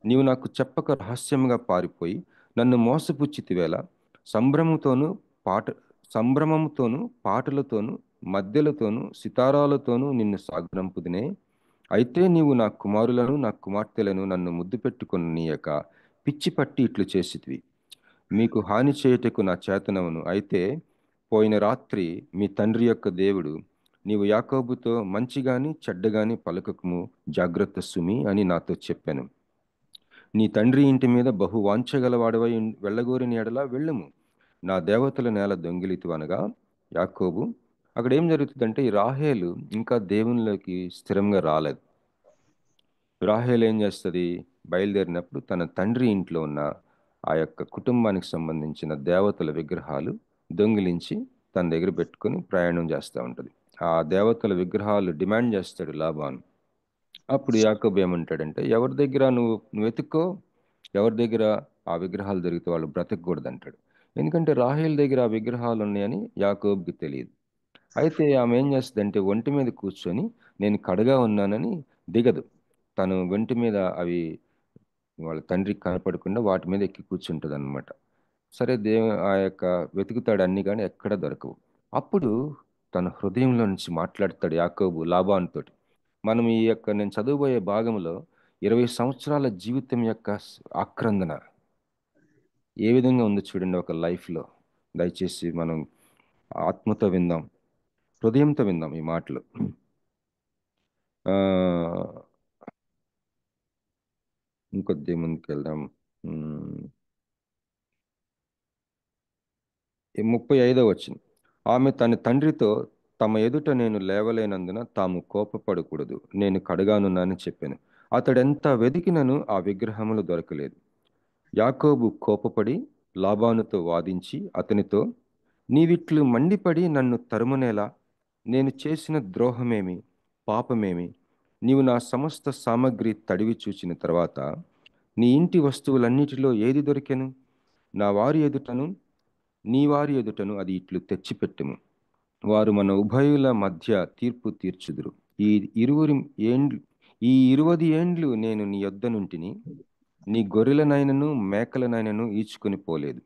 నీవు నాకు చెప్పక రహస్యంగా పారిపోయి నన్ను మోసపుచ్చితివేలా? సంభ్రమముతోనూ పాటలతోనూ మద్దెలతోనూ సితారాలతోనూ నిన్ను సాగనంపుదినే. అయితే నీవు నా కుమారులను నా కుమార్తెలను నన్ను ముద్దు పెట్టుకొననీయక పిచ్చి పట్టి ఇట్లు చేసితివి. మీకు హాని చేయుటకు నా చేతనవును. అయితే పోయిన రాత్రి మీ తండ్రి యొక్క దేవుడు, నీవు యాకోబుతో మంచిగాని చెడ్డగాని పలకకము, జాగ్రత్త సుమి అని నాతో చెప్పాను. నీ తండ్రి ఇంటి మీద బహు వాంఛగలవాడవై వెళ్ళగోరిన ఎడలా వెళ్ళుము. నా దేవతల నేల దొంగిలితువనగా యాకోబు. అక్కడ ఏం జరుగుతుందంటే, ఈ రాహేలు ఇంకా దేవునిలోకి స్థిరంగా రాలేదు. రాహేలు ఏం చేస్తుంది? బయలుదేరినప్పుడు తన తండ్రి ఇంట్లో ఉన్న ఆ యొక్క కుటుంబానికి సంబంధించిన దేవతల విగ్రహాలు దొంగిలించి తన దగ్గర పెట్టుకొని ప్రయాణం చేస్తూ ఉంటుంది. ఆ దేవతల విగ్రహాలు డిమాండ్ చేస్తాడు లాబాను. అప్పుడు యాకోబు ఏమంటాడంటే, ఎవరి దగ్గర నువ్వు వెతుక్కో, ఎవరి దగ్గర ఆ విగ్రహాలు దొరికితే వాళ్ళు బ్రతకకూడదు అంటాడు. ఎందుకంటే రాహేల్ దగ్గర ఆ విగ్రహాలు ఉన్నాయని యాకోబుకి తెలియదు. అయితే ఆమె ఏం చేస్తుందంటే ఒంటి మీద కూర్చొని నేను కడగా ఉన్నానని దిగదు. తను ఒంటి మీద అవి వాళ్ళ తండ్రికి కనపడకుండా వాటి మీద ఎక్కి కూర్చుంటుంది అనమాట. సరే ఆ యొక్క వెతుకుతాడు అన్ని కానీ ఎక్కడ దొరకవు. అప్పుడు తన హృదయంలో నుంచి మాట్లాడతాడు యాకోబు లాబానుతోటి. మనం ఈ యొక్క నేను చదువుబోయే భాగంలో 20 సంవత్సరాల జీవితం యొక్క ఆక్రందన ఏ విధంగా ఉందో చూడండి ఒక లైఫ్లో. దయచేసి మనం ఆత్మతో విందాం, హృదయంతో విందాం ఈ మాటలు. ఆ, ఇంకొద్ది ముందుకు వెళ్దాం. 35వ వచనం. ఆమె తన తండ్రితో తమ ఎదుట నేను లేవలేనందున తాము కోపపడకూడదు, నేను కడగానున్నానని చెప్పాను. అతడెంత వెదికినను ఆ విగ్రహములు దొరకలేదు. యాకోబు కోపపడి లాబానుతో వాదించి అతనితో, నీవిట్లు మండిపడి నన్ను తరుమునేలా? నేను చేసిన ద్రోహమేమి, పాపమేమి? నీవు నా సమస్త సామగ్రి తడివి చూచిన తర్వాత నీ ఇంటి వస్తువులన్నిటిలో ఏది దొరికెను? నా వారి ఎదుటను నీ వారి ఎదుటను అది ఇట్లు తెచ్చిపెట్టుము. వారు మన ఉభయుల మధ్య తీర్పు తీర్చుదురు. ఈ ఇరువురి ఏండ్లు ఈ 20 ఏండ్లు నేను నీ యొద్ద నుంటిని, నీ గొర్రెలనైనను మేకలనైనను ఈడ్చుకొని పోలేదు.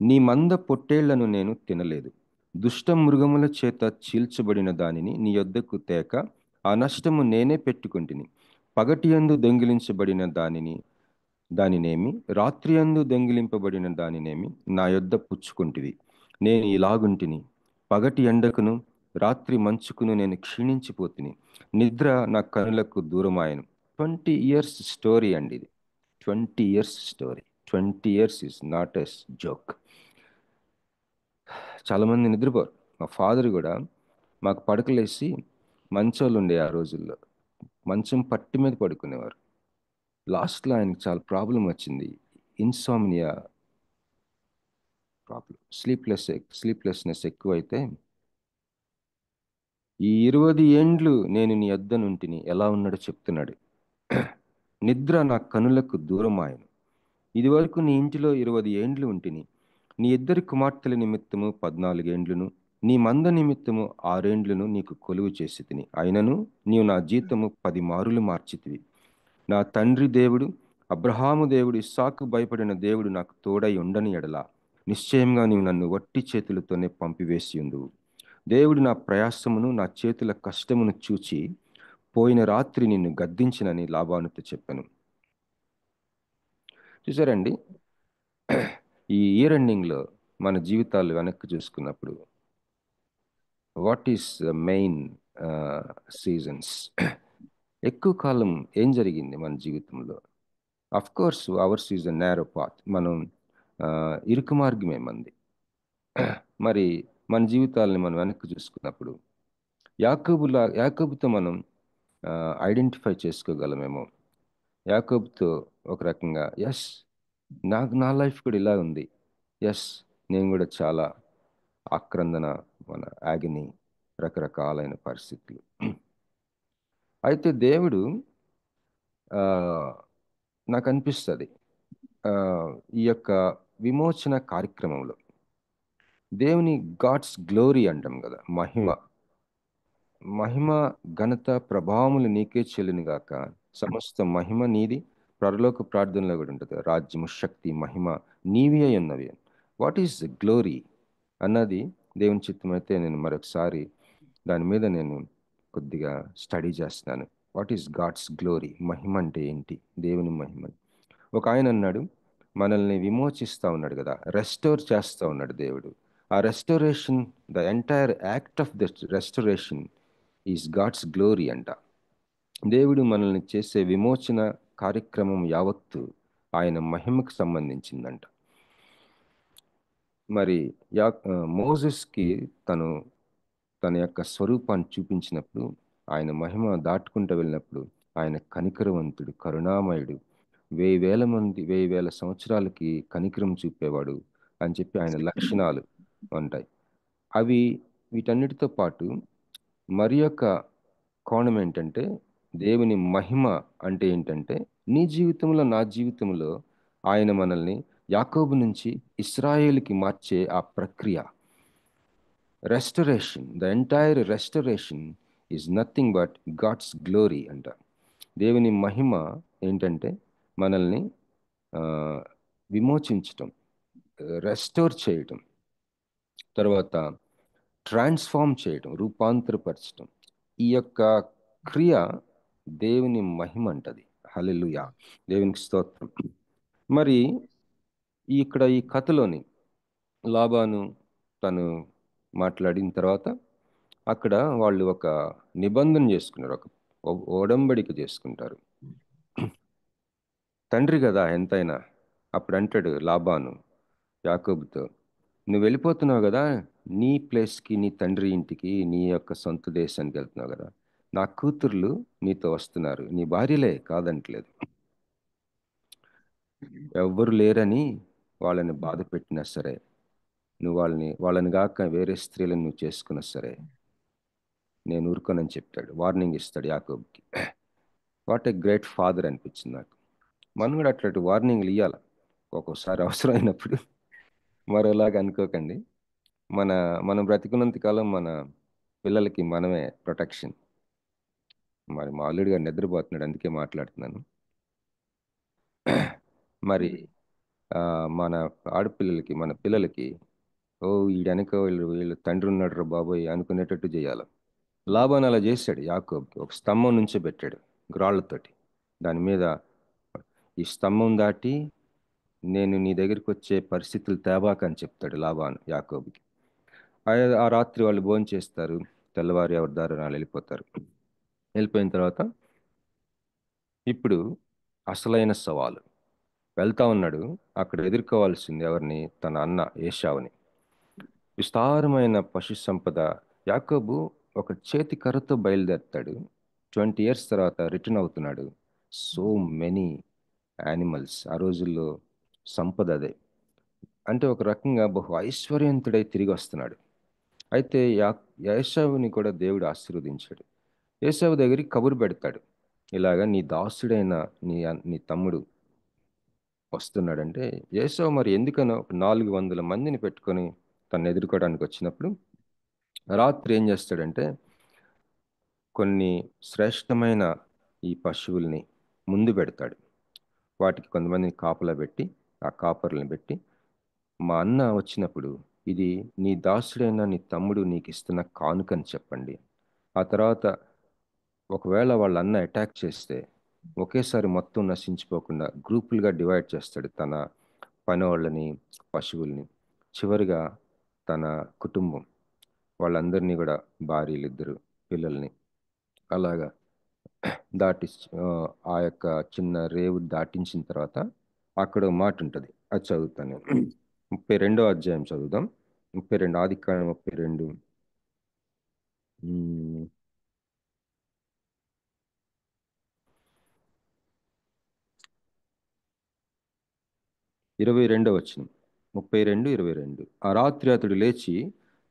నీ మంద పొట్టేళ్లను నేను తినలేదు. దుష్ట మృగముల చేత చీల్చబడిన దానిని నీ యొద్దకు తేక ఆ నష్టము నేనే పెట్టుకుంటుని. పగటియందు దొంగిలించబడిన దానినేమి, రాత్రియందు దొంగిలింపబడిన దానినేమి నా యొద్ద పుచ్చుకుంటివి. నేను ఇలాగుంటిని, పగటి ఎండకును రాత్రి మంచుకును నేను క్షీణించిపోతిని. నిద్ర నా కనులకు దూరమాయను. 20 ఇయర్స్ స్టోరీ అండి ఇది. 20 years story. 20 years is not a joke. చాలామంది నిద్రపోరు. మా ఫాదర్ కూడా మాకు పడకలేసి మంచోళ్ళు ఉండే ఆ రోజుల్లో మంచం పట్టి మీద పడుకునేవారు. లాస్ట్లో ఆయనకి చాలా ప్రాబ్లం వచ్చింది. ఇన్సామ్నియా ప్రాబ్లం, స్లీప్లెస్నెస్ ఎక్కువైతే, ఈ 20 ఏండ్లు నేను నీ యొద్ద నుంటిని ఎలా ఉన్నాడో చెప్తున్నాడు. నిద్ర నా కనులకు దూరమాయను. ఇది వరకు నీ ఇంటిలో 20 ఏండ్లు ఉంటిని. నీ ఇద్దరి కుమార్తెల నిమిత్తము 14 ఏండ్లును, నీ మంద నిమిత్తము 6 ఏండ్లును నీకు కొలువు చేసి తిని. అయినను నీవు నా జీతము 10 మారులు మార్చితివి. నా తండ్రి దేవుడు అబ్రహాము దేవుడు ఇస్సాకు భయపడిన దేవుడు నాకు తోడై ఉండని ఎడల నిశ్చయంగా నీవు నన్ను వట్టి చేతులతోనే పంపివేసి ఉందువు. దేవుడు నా ప్రయాసమును నా చేతుల కష్టమును చూచి పోయిన రాత్రి నిన్ను గద్దించినని లాబానుతో చెప్పాను. చూసారండి, ఈ ఇయర్ ఎండింగ్లో మన జీవితాలు వెనక్కి చూసుకున్నప్పుడు వాట్ ఈస్ మెయిన్ సీజన్స్? ఎక్కువ కాలం ఏం జరిగింది మన జీవితంలో? Of course hours is a narrow path. మనం ఇరుకు మార్గమే మంది. మరి మన జీవితాలని మనం వెనక్కి చూసుకున్నప్పుడు యాకోబుతో మనం ఐడెంటిఫై చేసుకోగలమేమో. యాకోబుతో ఒక రకంగా ఎస్, నా లైఫ్ కూడా ఇలా ఉంది. ఎస్, నేను కూడా చాలా ఆక్రందన, మన యాగని, రకరకాలైన పరిస్థితులు. అయితే దేవుడు నాకు అనిపిస్తుంది ఈ యొక్క విమోచన కార్యక్రమంలో దేవుని గాడ్స్ గ్లోరీ అంటాం కదా, మహిమ ఘనత ప్రభావములు నీకే చెల్లును గాక. సమస్త మహిమ నీది. పరలోక ప్రార్థనలో కూడా ఉంటుంది, రాజ్యము శక్తి మహిమ నీవి అయి ఉన్నవి. వాట్ ఈస్ గ్లోరీ అన్నది దేవుని చిత్తం అయితే నేను మరొకసారి దాని మీద నేను కొద్దిగా స్టడీ చేస్తున్నాను. What is God's glory? మహిమ అంటే ఏంటి? దేవుని మహిమ. ఒక ఆయన అన్నాడు, మనల్ని విమోచిస్తూ ఉన్నాడు కదా, రెస్టోర్ చేస్తూ ఉన్నాడు దేవుడు. ఆ restoration, the entire act of the restoration is God's glory అంట. దేవుడు మనల్ని చేసే విమోచన కార్యక్రమం యావత్తు ఆయన మహిమకు సంబంధించిందంట. మరి మోజెస్కి తన యొక్క స్వరూపాన్ని చూపించినప్పుడు, ఆయన మహిమ దాటుకుంటూ వెళ్ళినప్పుడు ఆయన కనికరవంతుడు, కరుణామయుడు, 1000 సంవత్సరాలకి కనికరం చూపేవాడు అని చెప్పి ఆయన లక్షణాలు ఉంటాయి. వీటన్నిటితో పాటు మరి యొక్క కోణం ఏంటంటే దేవుని మహిమ అంటే ఏంటంటే నీ జీవితంలో, నా జీవితంలో ఆయన మనల్ని యాకోబు నుంచి ఇశ్రాయేలుకి మార్చే ఆ ప్రక్రియ, restoration, the entire restoration is nothing but God's glory అంట. దేవుని మహిమ ఏంటంటే మనల్ని విమోచించటం, రెస్టోర్ చేయటం, తర్వాత ట్రాన్స్ఫార్మ్ చేయటం, రూపాంతరపరచటం. ఈ యొక్క క్రియ దేవుని మహిమ అంటది. హల్లెలూయా, దేవునికి స్తోత్రం. మరి ఇక్కడ ఈ కథలోని లాబాను తను మాట్లాడిన తర్వాత అక్కడ వాళ్ళు ఒక నిబంధన చేసుకున్నారు, ఒక ఒడంబడిక చేసుకుంటారు. తండ్రి కదా ఎంతైనా. అప్పుడు అంటాడు లాబాను యాకోబుతో, నువ్వు వెళ్ళిపోతున్నావు కదా నీ ప్లేస్కి, నీ తండ్రి ఇంటికి, నీ యొక్క సొంత దేశానికి వెళ్తున్నావు కదా, నా కూతుర్లు నీతో వస్తున్నారు, నీ భార్యలే, కాదంటలేదు. ఎవ్వరు లేరని వాళ్ళని బాధ పెట్టినా సరే, నువ్వు వాళ్ళని గాక వేరే స్త్రీలను నువ్వు చేసుకున్నా సరే నేను ఊరుకోనని చెప్తాడు, వార్నింగ్ ఇస్తాడు యాకోబుకి. వాట్ ఏ గ్రేట్ ఫాదర్ అనిపించింది నాకు. మనం కూడా అట్లాంటి వార్నింగ్లు ఇవ్వాలి ఒక్కోసారి అవసరమైనప్పుడు. మరోలాగా అనుకోకండి. మనం బ్రతికున్నంత కాలం మన పిల్లలకి మనమే ప్రొటెక్షన్. మరి మా అల్లుడు గారు నిద్రపోతున్నాడు, అందుకే మాట్లాడుతున్నాను. మరి మన ఆడపిల్లలకి, మన పిల్లలకి, ఓ వీడనక వీళ్ళు తండ్రి ఉన్నాడు రా బాబోయ్ అనుకునేటట్టు చేయాలి. లాబాను అలా చేశాడు యాకోబుకి. ఒక స్తంభం నుంచే పెట్టాడు రాళ్లతోటి. దాని మీద ఈ స్తంభం దాటి నేను నీ దగ్గరికి వచ్చే పరిస్థితులు తేబాక అని చెప్తాడు లాబాను యాకోబుకి. ఆ రాత్రి వాళ్ళు భోజనం చేస్తారు, తెల్లవారి ఎవరి దారి వాళ్ళు వెళ్ళిపోతారు. వెళ్ళిపోయిన తర్వాత ఇప్పుడు అసలైన సవాలు. వెళ్తా ఉన్నాడు, అక్కడ ఎదుర్కోవాల్సింది ఎవరిని? తన అన్న ఏశావుని. విస్తారమైన పశు సంపద. యాకోబు ఒక చేతి కర్రతో బయలుదేరుతాడు, 20 years తర్వాత రిటర్న్ అవుతున్నాడు. So many animals. ఆ రోజుల్లో సంపద అదే. అంటే ఒక రకంగా బహు ఐశ్వర్యవంతుడై తిరిగి వస్తున్నాడు. అయితే ఏశావుని కూడా దేవుడు ఆశీర్వదించాడు. ఏశావు దగ్గరికి కబురు పెడతాడు, ఇలాగా నీ దాసుడైన నీ తమ్ముడు వస్తున్నాడంటే. ఏశావు మరి ఎందుకనో 400 మందిని పెట్టుకొని తను ఎదుర్కోవడానికి వచ్చినప్పుడు రాత్రి ఏం చేస్తాడంటే కొన్ని శ్రేష్టమైన ఈ పశువుల్ని ముందు పెడతాడు. వాటికి కొంతమందిని కాపలా పెట్టి, ఆ కాపర్లను పెట్టి, మా అన్న వచ్చినప్పుడు ఇది నీ దాసుడైన నీ తమ్ముడు నీకు ఇస్తున్న కానుకని చెప్పండి. ఆ తర్వాత ఒకవేళ వాళ్ళ అన్న అటాక్ చేస్తే ఒకేసారి మొత్తం నశించిపోకుండా గ్రూపులుగా డివైడ్ చేస్తాడు తన పనివాళ్ళని, పశువుల్ని. చివరిగా తన కుటుంబం వాళ్ళందరినీ కూడా, భార్యలు, 2 పిల్లల్ని అలాగా దాటి ఆ యొక్క చిన్న రేవు దాటించిన తర్వాత అక్కడ మాట ఉంటుంది, అది చదువుతాను నేను. 32వ అధ్యాయం చదువుదాం. 32 ఆదికాండం 32 22వ వచనం. 32:22. ఆ రాత్రి అతడు లేచి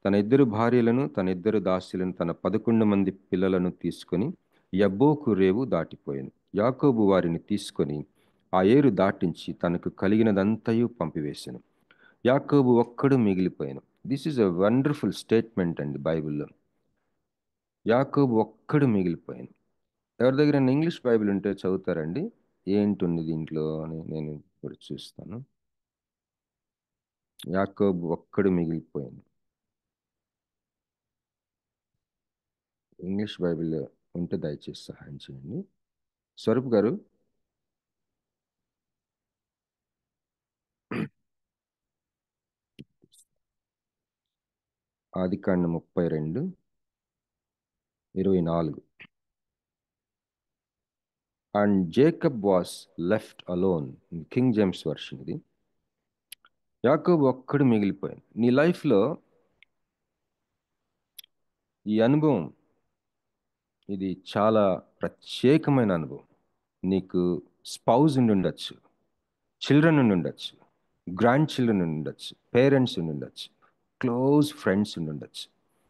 తన 2 భార్యలను, తన 2 దాసులను, తన 11 మంది పిల్లలను తీసుకొని యబ్బోకు రేవు దాటిపోయాను. యాకోబు వారిని తీసుకొని ఆ ఏరు దాటించి తనకు కలిగినదంతయు పంపివేశాను. యాకోబు ఒక్కడు మిగిలిపోయాను. This is a wonderful statement అండి బైబిల్లో. యాకోబు ఒక్కడు మిగిలిపోయాను. ఎవరి దగ్గర ఇంగ్లీష్ బైబిల్ ఉంటే చదువుతారండి, ఏంటుంది దీంట్లో అని నేను ఇప్పుడు చూస్తాను. యాకోబు ఒక్కడు మిగిలిపోయాను. ఇంగ్లీష్ బైబిల్ ఉంటే దయచేసి సహాయం చేయండి. స్వరూప్ గారు, ఆదికాండం 32:24. And Jacob was left alone. King James version ఇది. యాకోబు ఒక్కడు మిగిలిపోయాను. నీ లైఫ్లో ఈ అనుభవం, ఇది చాలా ప్రత్యేకమైన అనుభవం. నీకు స్పౌజ్ ఉండి ఉండొచ్చు, చిల్డ్రన్ ఉండి ఉండొచ్చు, గ్రాండ్ చిల్డ్రన్ ఉండి ఉండొచ్చు, పేరెంట్స్ ఉండి ఉండొచ్చు, క్లోజ్ ఫ్రెండ్స్ ఉండి ఉండొచ్చు,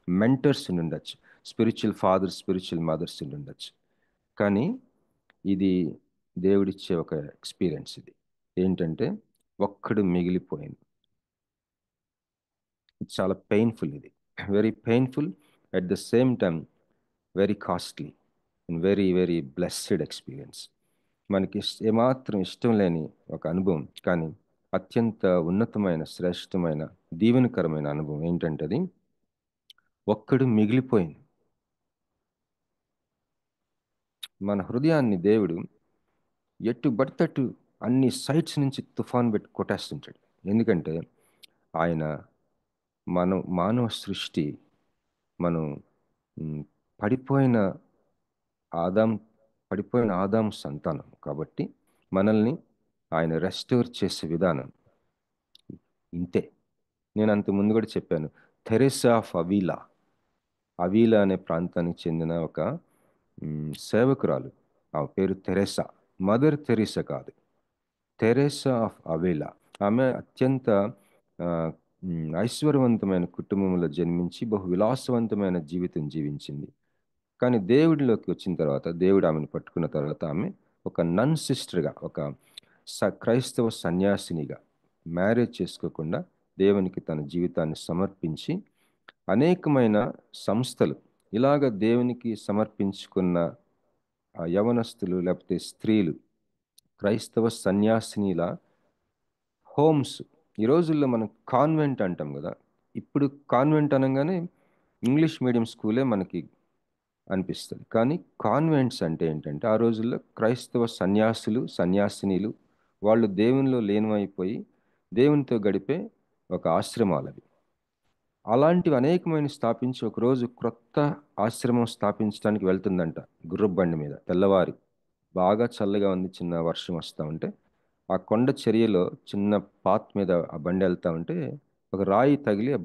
మెంటర్స్ ఉండి ఉండొచ్చు, స్పిరిచువల్ ఫాదర్స్, స్పిరిచువల్ మదర్స్ ఉండి ఉండొచ్చు. కానీ ఇది దేవుడిచ్చే ఒక ఎక్స్పీరియన్స్. ఇది ఏంటంటే ఒక్కడు మిగిలిపోయింది. చాలా పెయిన్ఫుల్. ఇది very painful, at the same time very costly and very very blessed experience. మనకి ఏమాత్రం ఇష్టం లేని ఒక అనుభవం, కానీ అత్యంత ఉన్నతమైన, శ్రేష్టమైన, దీవెనకరమైన అనుభవం. ఏంటంటే అది ఒక్కడు మిగిలిపోయింది. మన హృదయాన్ని దేవుడు ఎటు పడితట్టు అన్ని సైట్స్ నుంచి తుఫాన్ పెట్టి కొట్టేస్తుంటాడు. ఎందుకంటే ఆయన మానవ సృష్టి, మనం పడిపోయిన ఆదాం సంతానం కాబట్టి మనల్ని ఆయన రెస్టోర్ చేసే విధానం ఇంతే. నేను అంత ముందు కూడా చెప్పాను, థెరెసా ఆఫ్ అవీలా అనే ప్రాంతానికి చెందిన ఒక సేవకురాలు. ఆ పేరు తెరెసా. మదర్ తెరెసా కాదు, తెరెసా ఆఫ్ అవీలా. ఆమె అత్యంత ఐశ్వర్యవంతమైన కుటుంబంలో జన్మించి బహు విలాసవంతమైన జీవితం జీవించింది. కానీ దేవుడిలోకి వచ్చిన తర్వాత, దేవుడు ఆమెను పట్టుకున్న తర్వాత, ఆమె ఒక నన్ సిస్టర్గా, ఒక క్రైస్తవ సన్యాసినిగా మ్యారేజ్ చేసుకోకుండా దేవునికి తన జీవితాన్ని సమర్పించి అనేకమైన సంస్థలు, ఇలాగ దేవునికి సమర్పించుకున్న యవనస్తులు లేకపోతే స్త్రీలు, క్రైస్తవ సన్యాసినిల హోమ్స్. ఈ రోజుల్లో మనం కాన్వెంట్ అంటాం కదా. ఇప్పుడు కాన్వెంట్ అనగానే ఇంగ్లీష్ మీడియం స్కూలే మనకి అనిపిస్తుంది. కానీ కాన్వెంట్స్ అంటే ఏంటంటే ఆ రోజుల్లో క్రైస్తవ సన్యాసులు, సన్యాసినీలు, వాళ్ళు దేవునిలో లీనమైపోయి దేవునితో గడిపే ఒక ఆశ్రమాలు అవి. అలాంటివి అనేకమైన స్థాపించి ఒకరోజు క్రొత్త ఆశ్రమం స్థాపించడానికి వెళ్తుందంట గుర్రపు బండి మీద. తెల్లవారి బాగా చల్లగా ఉంది, చిన్న వర్షం వస్తూ ఉంటే ఆ కొండ చర్యలో చిన్న పాత్ మీద ఆ బండి వెళ్తూ ఉంటే ఒక రాయి తగిలి ఆ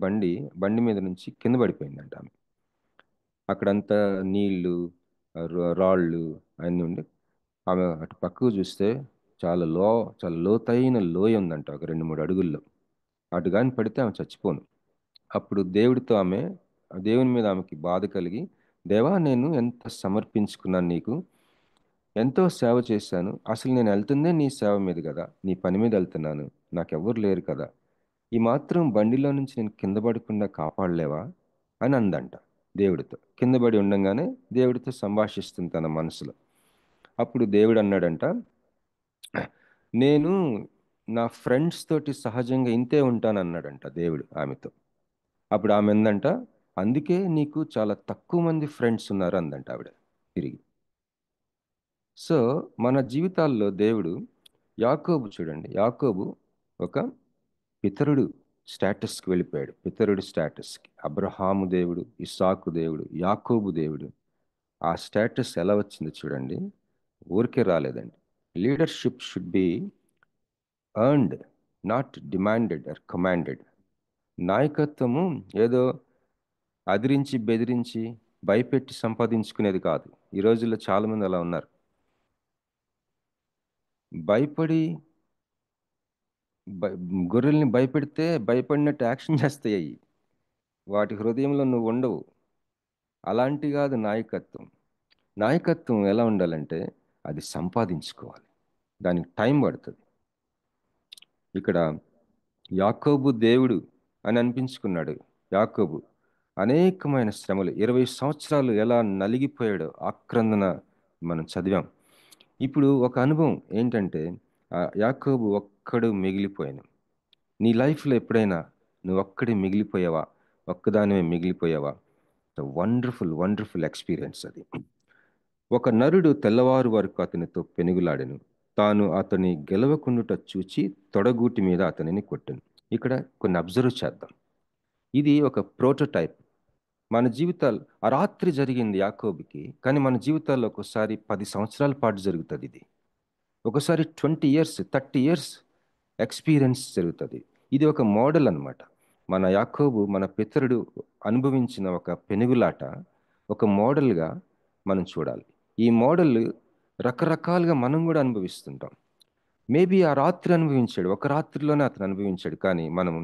బండి మీద నుంచి కింద పడిపోయిందంట ఆమె. అక్కడంతా నీళ్లు, రాళ్ళు అన్నీ ఉండి, ఆమె అటు పక్కకు చూస్తే చాలా లోతైన లోయ ఉందంట, ఒక 2-3 అడుగుల్లో. అటు కానీ పడితే ఆమె చచ్చిపోను. అప్పుడు దేవుని మీద ఆమెకి బాధ కలిగి, దేవా, నేను ఎంత సమర్పించుకున్నాను నీకు, ఎంతో సేవ చేశాను, అసలు నేను వెళ్తుందే నీ సేవ మీద కదా, నీ పని మీద వెళ్తున్నాను, నాకెవ్వరు లేరు కదా, ఈ మాత్రం బండిలో నుంచి నేను కింద పడకుండా కాపాడలేవా అని అందంట దేవుడితో. కింద పడి ఉండంగానే దేవుడితో సంభాషిస్తుంది తన మనసులో. అప్పుడు దేవుడు అన్నాడంట, నేను నా ఫ్రెండ్స్ తోటి సహజంగా ఇంతే ఉంటాను అన్నాడంట దేవుడు ఆమెతో. అప్పుడు ఆమె ఎందంట, అందుకే నీకు చాలా తక్కువ మంది ఫ్రెండ్స్ ఉన్నారు అందంట ఆవిడ తిరిగి. సో మన జీవితాల్లో దేవుడు, యాకోబు చూడండి, యాకోబు ఒక పితరుడు స్టేటస్కి వెళ్ళిపోయాడు. పితరుడు స్టేటస్కి. అబ్రహాము దేవుడు, ఇస్సాకు దేవుడు, యాకోబు దేవుడు. ఆ స్టేటస్ ఎలా వచ్చిందో చూడండి, ఊరికే రాలేదండి. Leadership should be earned, not demanded or commanded. నాయకత్వము ఏదో అదిరించి బెదిరించి భయపెట్టి సంపాదించుకునేది కాదు. ఈ రోజుల్లో చాలామంది అలా ఉన్నారు. భయపడి గొర్రెల్ని భయపెడితే భయపడినట్టు యాక్షన్ చేస్తాయి. వాటి హృదయంలో నువ్వు ఉండవు. అలాంటి కాదు నాయకత్వం. నాయకత్వం ఎలా ఉండాలంటే అది సంపాదించుకోవాలి, దానికి టైం పడుతుంది. ఇక్కడ యాకోబు దేవుడు అని అనిపించుకున్నాడు. యాకోబు అనేకమైన శ్రమలు, 20 సంవత్సరాలు ఎలా నలిగిపోయాడో ఆక్రందన మనం చదివాం. ఇప్పుడు ఒక అనుభవం ఏంటంటే, యాకోబు ఒక్కడు మిగిలిపోయాను. నీ లైఫ్లో ఎప్పుడైనా నువ్వు ఒక్కడే మిగిలిపోయావా? ఒక్కదానివే మిగిలిపోయావా? వండర్ఫుల్ ఎక్స్పీరియన్స్ అది. ఒక నరుడు తెల్లవారు వరకు అతనితో పెనుగులాడెను, తాను అతని గెలవకుండుట చూచి తొడగూటి మీద అతనిని కొట్టెను. ఇక్కడ కొన్ని అబ్జర్వ్ చేద్దాం. ఇది ఒక ప్రోటోటైప్. మన జీవితాలు, ఆ రాత్రి జరిగింది యాకోబుకి, కానీ మన జీవితాల్లో ఒకసారి 10 సంవత్సరాల పాటు జరుగుతుంది ఇది. ఒకసారి 20 years 30 years ఎక్స్పీరియన్స్ జరుగుతుంది. ఇది ఒక మోడల్ అన్నమాట. మన యాకోబు, మన పితరుడు అనుభవించిన ఒక పెనుగులాట ఒక మోడల్గా మనం చూడాలి. ఈ మోడల్ రకరకాలుగా మనం కూడా అనుభవిస్తుంటాం. మేబీ ఆ రాత్రి అనుభవించాడు, ఒక రాత్రిలోనే అతను అనుభవించాడు, కానీ మనం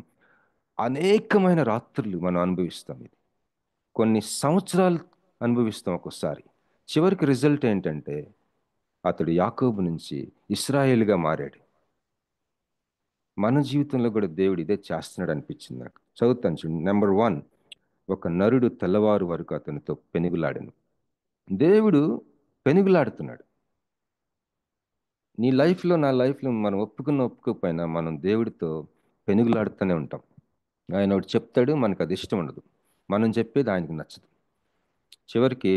అనేకమైన రాత్రులు మనం అనుభవిస్తాం. ఇది కొన్ని సంవత్సరాలు అనుభవిస్తాం, ఒక్కోసారి చివరికి రిజల్ట్ ఏంటంటే అతడు యాకోబు నుంచి ఇస్రాయేలుగా మారాడు. మన జీవితంలో కూడా దేవుడు ఇదే చేస్తున్నాడు అనిపించింది నాకు. చదువుతాను చూడండి. నెంబర్ 1, ఒక నరుడు తెల్లవారు వరకు అతనితో పెనుగులాడెను. దేవుడు పెనుగులాడుతున్నాడు. నీ లైఫ్లో, నా లైఫ్లో మనం ఒప్పుకోకపోయినా మనం దేవుడితో పెనుగులాడుతూనే ఉంటాం. ఆయన ఒకటి చెప్తాడు, మనకు అది ఇష్టం ఉండదు. మనం చెప్పేది ఆయనకు నచ్చదు. చివరికి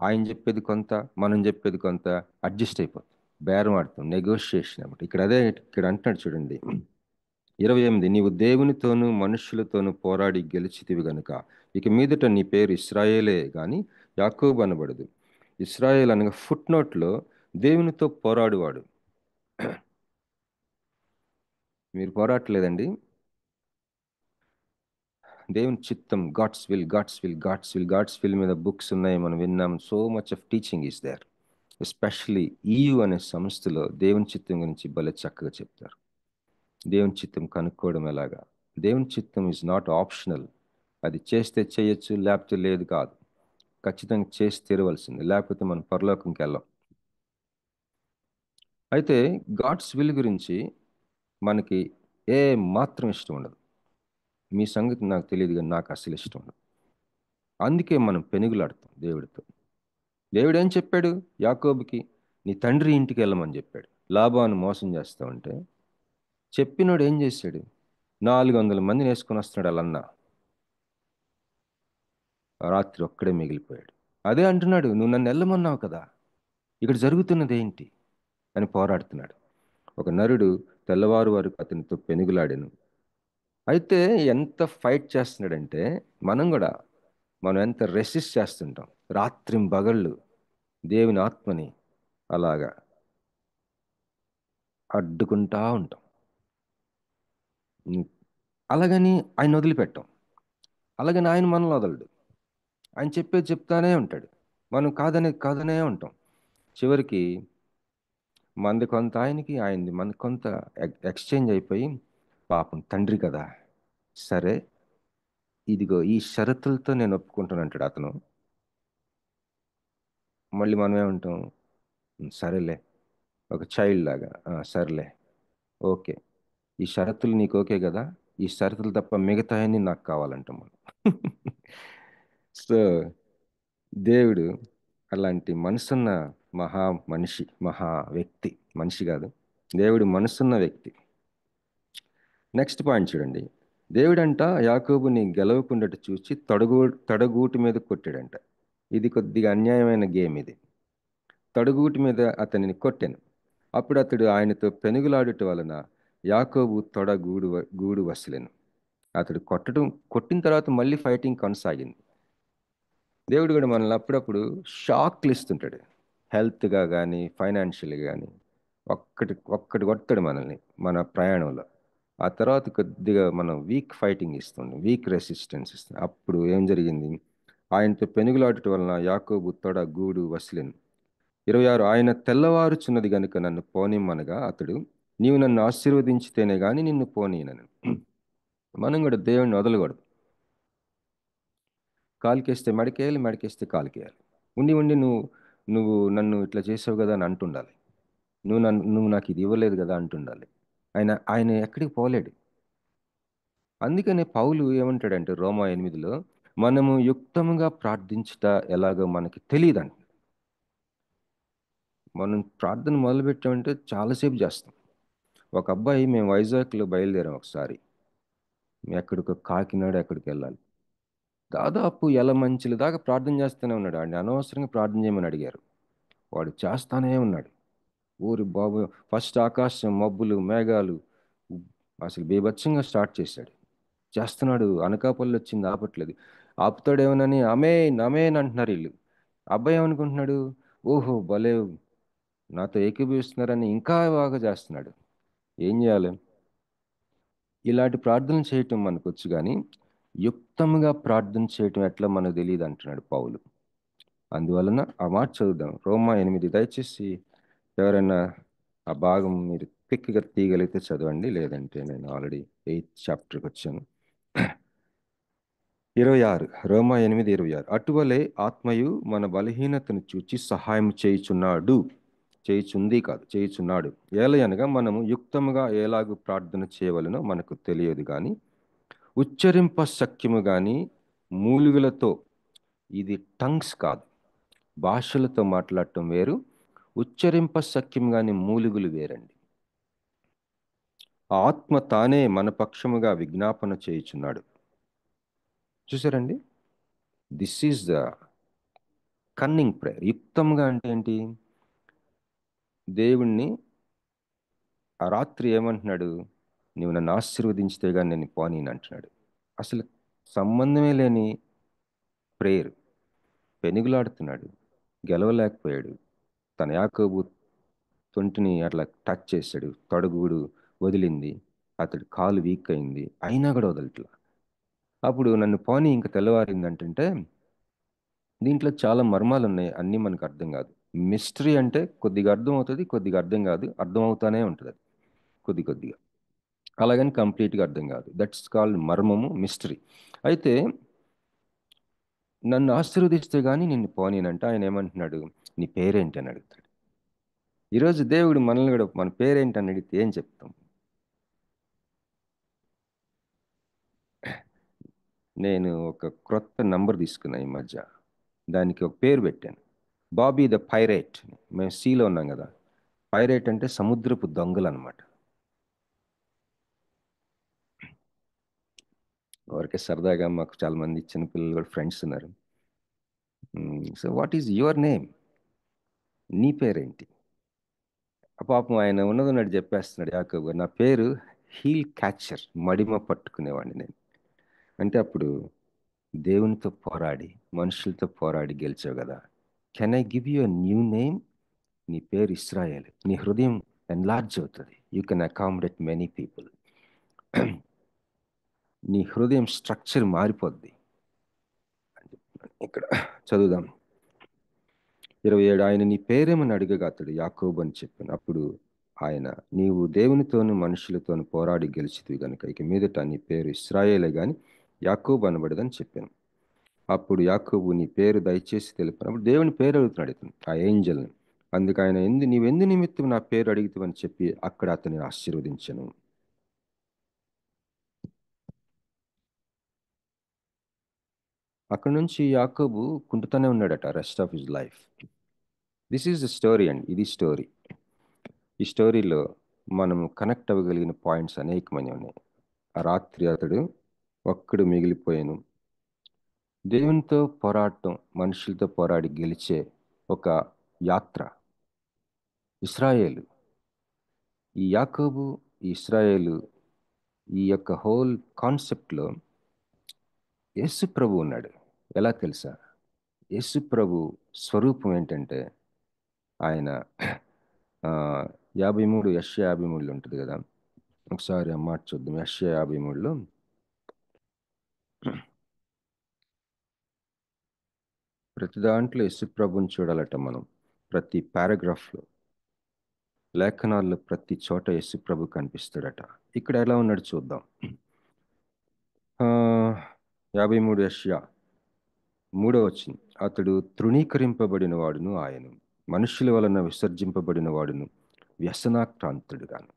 ఆయన చెప్పేది కొంత, మనం చెప్పేది కొంత, అడ్జస్ట్ అయిపోతుంది. బేరం ఆడతాం, నెగోషియేషన్ అన్నమాట. ఇక్కడ అంటున్నాడు చూడండి 28, నీవు దేవునితోనూ మనుష్యులతోనూ పోరాడి గెలిచితివి గనుక ఇక మీదట నీ పేరు ఇస్రాయేలే గాని యాకోబు అనబడదు. ఇస్రాయేల్ అనగా ఫుట్ నోట్లో దేవునితో పోరాడువాడు. మీరు పోరాటలేదండి. దేవుని చిత్తం, God's will, God's will, God's will, God's will మీద బుక్స్ ఉన్నాయి, మనం విన్నాం. So much of teaching is there. Especially EU అనే సంస్థలో దేవుని చిత్తం గురించి భలే చక్కగా చెప్తారు. దేవుని చిత్తం కనుక్కోవడం ఎలాగా. దేవుని చిత్తం ఈజ్ నాట్ ఆప్షనల్. అది చేస్తే చేయొచ్చు, లేకపోతే లేదు కాదు. ఖచ్చితంగా చేసి తీరవలసింది, లేకపోతే మనం పరలోకంకి వెళ్ళాం. అయితే గాడ్స్ విల్ గురించి మనకి ఏ మాత్రం ఇష్టం ఉండదు. మీ సంగతి నాకు తెలియదు, కానీ నాకు అసలు ఇష్టం ఉండదు. అందుకే మనం పెనుగులాడతాం దేవుడితో. దేవుడు ఏం చెప్పాడు యాకోబుకి? నీ తండ్రి ఇంటికి వెళ్ళమని చెప్పాడు. లాబాను మోసం చేస్తా ఉంటే చెప్పినోడు ఏం చేశాడు? 400 మందిని వేసుకొని వస్తున్నాడు వాళ్ళన్న. రాత్రి ఒక్కడే మిగిలిపోయాడు. అదే అంటున్నాడు, నువ్వు నన్ను వెళ్ళమన్నావు కదా, ఇక్కడ జరుగుతున్నది ఏంటి అని పోరాడుతున్నాడు. ఒక నరుడు తెల్లవారు వరకు అతనితో పెనుగులాడాను. అయితే ఎంత ఫైట్ చేస్తున్నాడంటే మనం ఎంత రెసిస్ట్ చేస్తుంటాం. రాత్రింబగళ్ళు దేవుని ఆత్మని అలాగా అడ్డుకుంటా ఉంటాం. అలాగని ఆయన వదిలిపెట్టాం. అలాగని ఆయన మనల్ని వదలడు. ఆయన చెప్పేది చెప్తానే ఉంటాడు. మనం కాదనే ఉంటాం. చివరికి మనది కొంత ఆయనకి, ఆయనది మనది కొంత ఎక్స్చేంజ్ అయిపోయి, పాపం తండ్రి కదా, సరే ఇదిగో ఈ షరతులతో నేను ఒప్పుకుంటాను అంటాడు అతను. మళ్ళీ మనం ఏమంటాం? సరేలే, ఒక చైల్డ్ లాగా, సరేలే, ఓకే, ఈ షరతులు నీకు ఓకే కదా, ఈ షరతులు తప్ప మిగతా అన్ని నాకు కావాలంటాం మనం. సో దేవుడు అలాంటి మనసున్న మహా మనిషి, మహా వ్యక్తి. మనిషి కాదు, దేవుడు మనసున్న వ్యక్తి. నెక్స్ట్ పాయింట్ చూడండి. దేవుడంట యాకోబుని గెలవకుండాట చూసి తడగూటి మీద కొట్టాడంట. ఇది కొద్దిగా అన్యాయమైన గేమ్. ఇది తడగూటి మీద అతనిని కొట్టాను. అప్పుడు అతడు ఆయనతో పెనుగులాడుట వలన యాకోబు గూడు వసలెను. అతడు కొట్టిన తర్వాత మళ్ళీ ఫైటింగ్ కొనసాగింది. దేవుడు కూడా మనల్ని అప్పుడప్పుడు షాక్లు ఇస్తుంటాడు. హెల్త్గా కానీ, ఫైనాన్షియల్గా కానీ. ఒక్కటి కొడతాడు మనల్ని మన ప్రయాణంలో. ఆ తర్వాత కొద్దిగా మనం వీక్ ఫైటింగ్ ఇస్తుండే, వీక్ రెసిస్టెన్స్ ఇస్తుంది. అప్పుడు ఏం జరిగింది? ఆయనతో పెనుగులాడటం వలన యాకోబు గూడు వసలెను. 26, ఆయన తెల్లవారుచున్నది గనుక నన్ను పోనిమ్మనగా అతడు, నీవు నన్ను ఆశీర్వదించితేనే గాని నిన్ను పోనీయనను. మనం కూడా దేవుణ్ణి వదలకూడదు. కాలుకేస్తే మెడకేయాలి, మెడకేస్తే కాలుకేయాలి. ఉండి నువ్వు నన్ను ఇట్లా చేసావు కదా అని అంటుండాలి. నువ్వు నాకు ఇది ఇవ్వలేదు కదా అంటుండాలి. ఆయన ఎక్కడికి పోలేడు. అందుకనే పౌలు ఏమంటాడంటే రోమా 8లో, మనము యుక్తముగా ప్రార్థించుట ఎలాగో మనకి తెలియదంట. మనం ప్రార్థన మొదలుపెట్టామంటే చాలాసేపు చేస్తాం. ఒక అబ్బాయి, మేము వైజాగ్లో బయలుదేరాం ఒకసారి. ఎక్కడికో కాకినాడ ఎక్కడికి వెళ్ళాలి. దాదాపు మంచిల దాకా ప్రార్థన చేస్తూనే ఉన్నాడు. ఆయన అనవసరంగా ప్రార్థన చేయమని అడిగారు. వాడు చేస్తానే ఉన్నాడు. ఊరి బాబు, ఫస్ట్ ఆకాశం, మబ్బులు, మేఘాలు అసలు బీభత్సంగా స్టార్ట్ చేశాడు. చేస్తున్నాడు. అనకాపల్లి వచ్చింది, ఆపట్లేదు. ఆపుతాడేమోనని అమేన్ అమేన్ అంటున్నారు వీళ్ళు. అబ్బాయి ఏమనుకుంటున్నాడు? ఓహో భలే నాతో ఏకీభవిస్తున్నారని ఇంకా బాగా చేస్తున్నాడు. ఏం చేయాలి? ఇలాంటి ప్రార్థన చేయటం మనకు వచ్చు, కానీ యుక్తముగా ప్రార్థన చేయటం ఎట్లా మనకు తెలియదు అంటున్నాడు పౌలు. అందువలన ఆ మాట చదువుదాం. రోమా 8. దయచేసి ఎవరైనా ఆ భాగం మీరు క్విక్గా తీయగలిగితే చదవండి, లేదంటే నేను ఆల్రెడీ 8th చాప్టర్కి వచ్చాను. 26 రోమా 8:26 అటువలే ఆత్మయు మన బలహీనతను చూచి సహాయం చేయుచుంది కాదు చేయుచున్నాడు. ఏలయనగా మనము యుక్తముగా ఎలాగు ప్రార్థన చేయవలనో మనకు తెలియదు గాని ఉచ్చరింప శక్యము గాని మూలుగులతో, ఇది టంగ్స్ కాదు, భాషలతో మాట్లాడటం వేరు, ఉచ్చరింప శక్యం గాని మూలుగులు వేరండి. ఆ ఆత్మ తానే మన పక్షముగా విజ్ఞాపన చేయుచున్నాడు. చూసారండి, this is the cunning prayer. యుక్తంగా అంటే ఏంటి? దేవుణ్ణి ఆ రాత్రి ఏమంటున్నాడు? నువ్వు నన్ను ఆశీర్వదించితే కానీ నేను పోనీని అంటున్నాడు. అసలు సంబంధమే లేని ప్రేయర్. పెనుగులాడుతున్నాడు, గెలవలేకపోయాడు. తన యాకోబు తొంటిని అట్లా టచ్ చేశాడు, తొడగుడు వదిలింది, అతడి కాలు వీక్ అయింది, అయినా కూడా వదలట్లా. అప్పుడు నన్ను పోనీ ఇంకా తెల్లవారింది అంటుంటే దీంట్లో చాలా మర్మాలు ఉన్నాయి, అన్నీ మనకు అర్థం కాదు. మిస్టరీ అంటే కొద్దిగా అర్థం అవుతుంది, కొద్దిగా అర్థం కాదు, అర్థం అవుతానే ఉంటుంది అది కొద్ది కొద్దిగా, అలాగని కంప్లీట్గా అర్థం కాదు. దట్స్ కాల్డ్ మర్మము, మిస్టరీ. అయితే నన్ను ఆశీర్వదిస్తే కానీ నిన్ను పోనీనంటే ఆయన ఏమంటున్నాడు? నీ పేరేంటి అని అడుగుతాడు. ఈరోజు దేవుడు మనల్ని కూడా మన పేరేంటి అని అడిగితే ఏం చెప్తాం? నేను ఒక క్రొత్త నంబర్ తీసుకున్నా ఈ మధ్య, దానికి ఒక పేరు పెట్టాను, బాబీ ద పైరేట్. మేము సీలో ఉన్నాం కదా, పైరేట్ అంటే సముద్రపు దొంగలు అనమాట. ఎవరికే సరదాగా, మాకు చాలా మంది చిన్నపిల్లలు కూడా ఫ్రెండ్స్ ఉన్నారు. So what is your name? నీ పేరేంటి? పాపం ఆయన ఉన్నదన్నట్టు చెప్పేస్తున్నాడు యాకోబు, నా పేరు హీల్ క్యాచర్, మడిమ పట్టుకునేవాడిని నేను. అంటే అప్పుడు దేవునితో పోరాడి మనుషులతో పోరాడి గెలిచావు కదా, can I give you a new name? నీ పేరు ఇస్రాయేల్. నీ హృదయం ఎన్లార్జ్ అవుతుంది, you can accommodate many people. నీ హృదయం స్ట్రక్చర్ మారిపోద్ది. ఇక్కడ చదువుదాం 27. ఆయన నీ పేరేమని అడిగగా అతడు యాకోబు అని చెప్పాను. అప్పుడు ఆయన, నీవు దేవునితోను మనుషులతోను పోరాడి గెలిచితివి గనుక ఇక మీదట నీ పేరు ఇస్రాయేలే గాని యాకోబు అనబడదని చెప్పాను. అప్పుడు యాకోబు, నీ పేరు దయచేసి తెలుపను. అప్పుడు దేవుని పేరు అడుగుతున్నాడు ఇతను, ఆ ఏంజల్ని. అందుకు ఆయన, నీవెందు నిమిత్తం నా పేరు అడిగితివని చెప్పి అక్కడ అతన్ని ఆశీర్వదించను. అక్కడ నుంచి యాకోబు కుంటుతూనే ఉన్నాడట rest of his life. This is the story అండి, ఇది స్టోరీ. ఈ స్టోరీలో మనము కనెక్ట్ అవ్వగలిగిన పాయింట్స్ అనేకమంది ఉన్నాయి. ఆ రాత్రి అతడు ఒక్కడు మిగిలిపోయాను. దేవునితో పోరాటం, మనుషులతో పోరాడి గెలిచే ఒక యాత్ర ఇస్రాయేలు. ఈ యాకోబు, ఈ ఇస్రాయేలు, ఈ యొక్క హోల్ కాన్సెప్ట్లో యేసు ప్రభు ఉన్నాడు. ఎలా తెలుసా? యేసు ప్రభు స్వరూపం ఏంటంటే ఆయన 53 యెషయా 53 ఉంటుంది కదా, ఒకసారి ఆ మాట చూద్దాం. యెషయా 53లో ప్రతి దాంట్లో యేసు ప్రభుని చూడాలట మనం. ప్రతి పారాగ్రాఫ్లో, లేఖనాల్లో ప్రతి చోట యేసు ప్రభు కనిపిస్తాడట. ఇక్కడ ఎలా ఉన్నాడు చూద్దాం. 53 యెషయా 3వ వచనం, అతడు తృణీకరింపబడిన వాడును, ఆయను మనుషుల వలన విసర్జింపబడిన వాడును, వ్యసనాక్రాంతుడుగాను.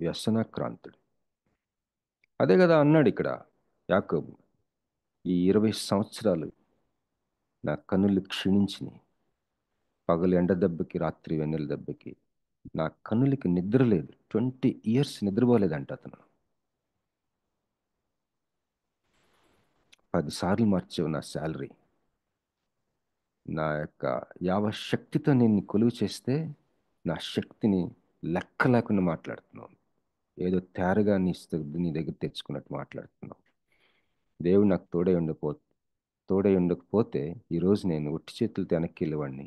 వ్యసనాక్రాంతుడు, అదే కదా అన్నాడు ఇక్కడ యాకోబు. ఈ 20 సంవత్సరాలు నా కన్నులు క్షీణించినాయి, పగలు ఎండ దెబ్బకి, రాత్రి వెన్నెల దెబ్బకి. నా కన్నులకి నిద్ర లేదు. 20 years నిద్రపోలేదంట అతను. 10 సార్లు మార్చావు నా శాలరీ. నా యొక్క యావశక్తితో నేను కొలువు చేస్తే నా శక్తిని లెక్క లేకుండా మాట్లాడుతున్నావు. ఏదో తేరగా నీ దగ్గర తెచ్చుకున్నట్టు మాట్లాడుతున్నావు. దేవుడు నాకు తోడై ఉండకపోతే ఈరోజు నేను ఒట్టి చేతులతో వెనక్కి వెళ్ళేవాడిని.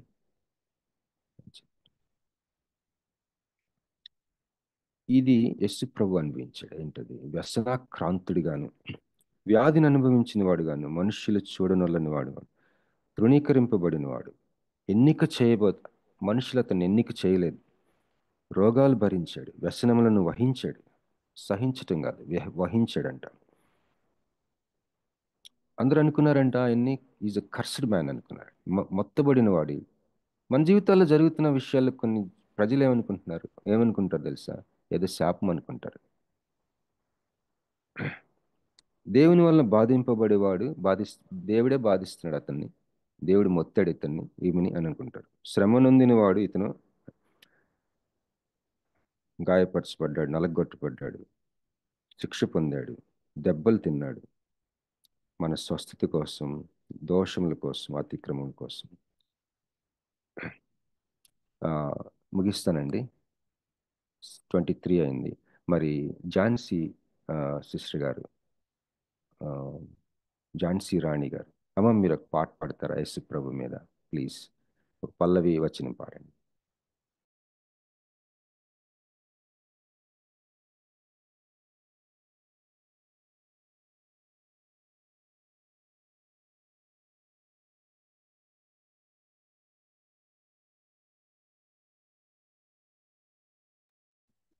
ఇది యేసు ప్రభు అనిపించాడు. ఏంటది? వ్యసనాక్రాంతుడిగాను, వ్యాధిని అనుభవించిన వాడుగాను, మనుష్యులు చూడనొల్లని వాడుగాను, తృణీకరింపబడిన వాడు, మనుషులు అతన్ని ఎన్నిక చేయలేదు. రోగాలు భరించాడు, వ్యసనములను వహించాడు. సహించటం కాదు, వహించాడంట. అందరూ అనుకున్నారంట ఆయన్ని ఈజ్ అ కర్స్డ్ మ్యాన్ అనుకున్నారు. మొత్తబడిన వాడి. మన జీవితాల్లో జరుగుతున్న విషయాలు కొన్ని ప్రజలు ఏమనుకుంటారు తెలుసా? ఏదో శాపం అనుకుంటారు. దేవుని వలన బాధింపబడేవాడు దేవుడే బాధిస్తున్నాడు అతన్ని, దేవుడు మొత్తాడు ఇతన్ని ఈమెని అని అనుకుంటారు. శ్రమ నొందిన వాడు ఇతను గాయపరచబడ్డాడు, నలగొట్టబడ్డాడు, శిక్ష పొందాడు, దెబ్బలు తిన్నాడు మన స్వస్థత కోసం, దోషముల కోసం, అతిక్రమం కోసం. ముగిస్తానండి. 23 అయింది. మరి ఝాన్సీ సిస్టర్ గారు, ఝాన్సీ రాణి గారు, అమ్మ మీరు ఒక పాట పాడతారా యేసు ప్రభు మీద? ప్లీజ్ పల్లవి వచనం పాడండి.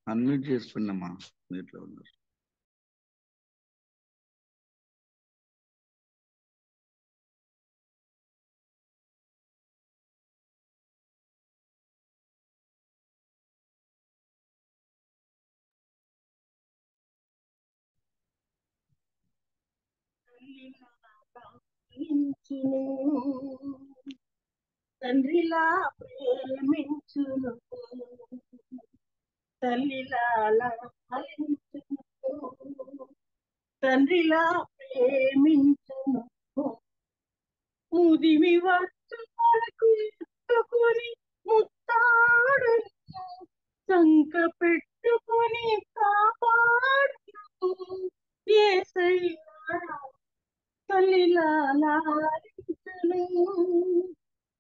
అన్మ్యూట్ చేసుకున్నామా? మీట్లో ఉన్నారు. తండ్రిలా ప్రేమించును, తల్లిలా లాలించును, తండ్రిలా ప్రేమించును, ముదిమి వచ్చు వరకు ఎత్తుకుని ముత్తాడును, సంక పెట్టుకుని కాపాడును, యేసయ్యా తల్లిలా లాలించును,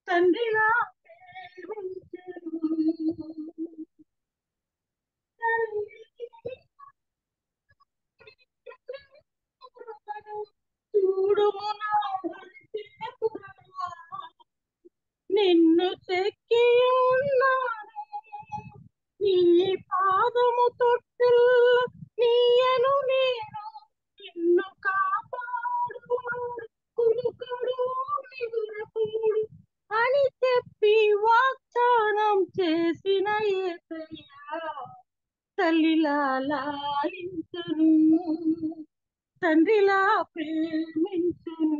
తండ్రిలా ప్రేమించును. చూడుము నా నిన్ను చెక్కి ఉన్నాను, నీ పాదము తొట్టిల్ నీయను నేను, నిన్ను కాపాడు కులుకుడు నిదురకుడు అని చెప్పి వాగ్దానం చేసిన యేసయ్యా తల్లిలా లాలించును, తండ్రిలా ప్రేమించును,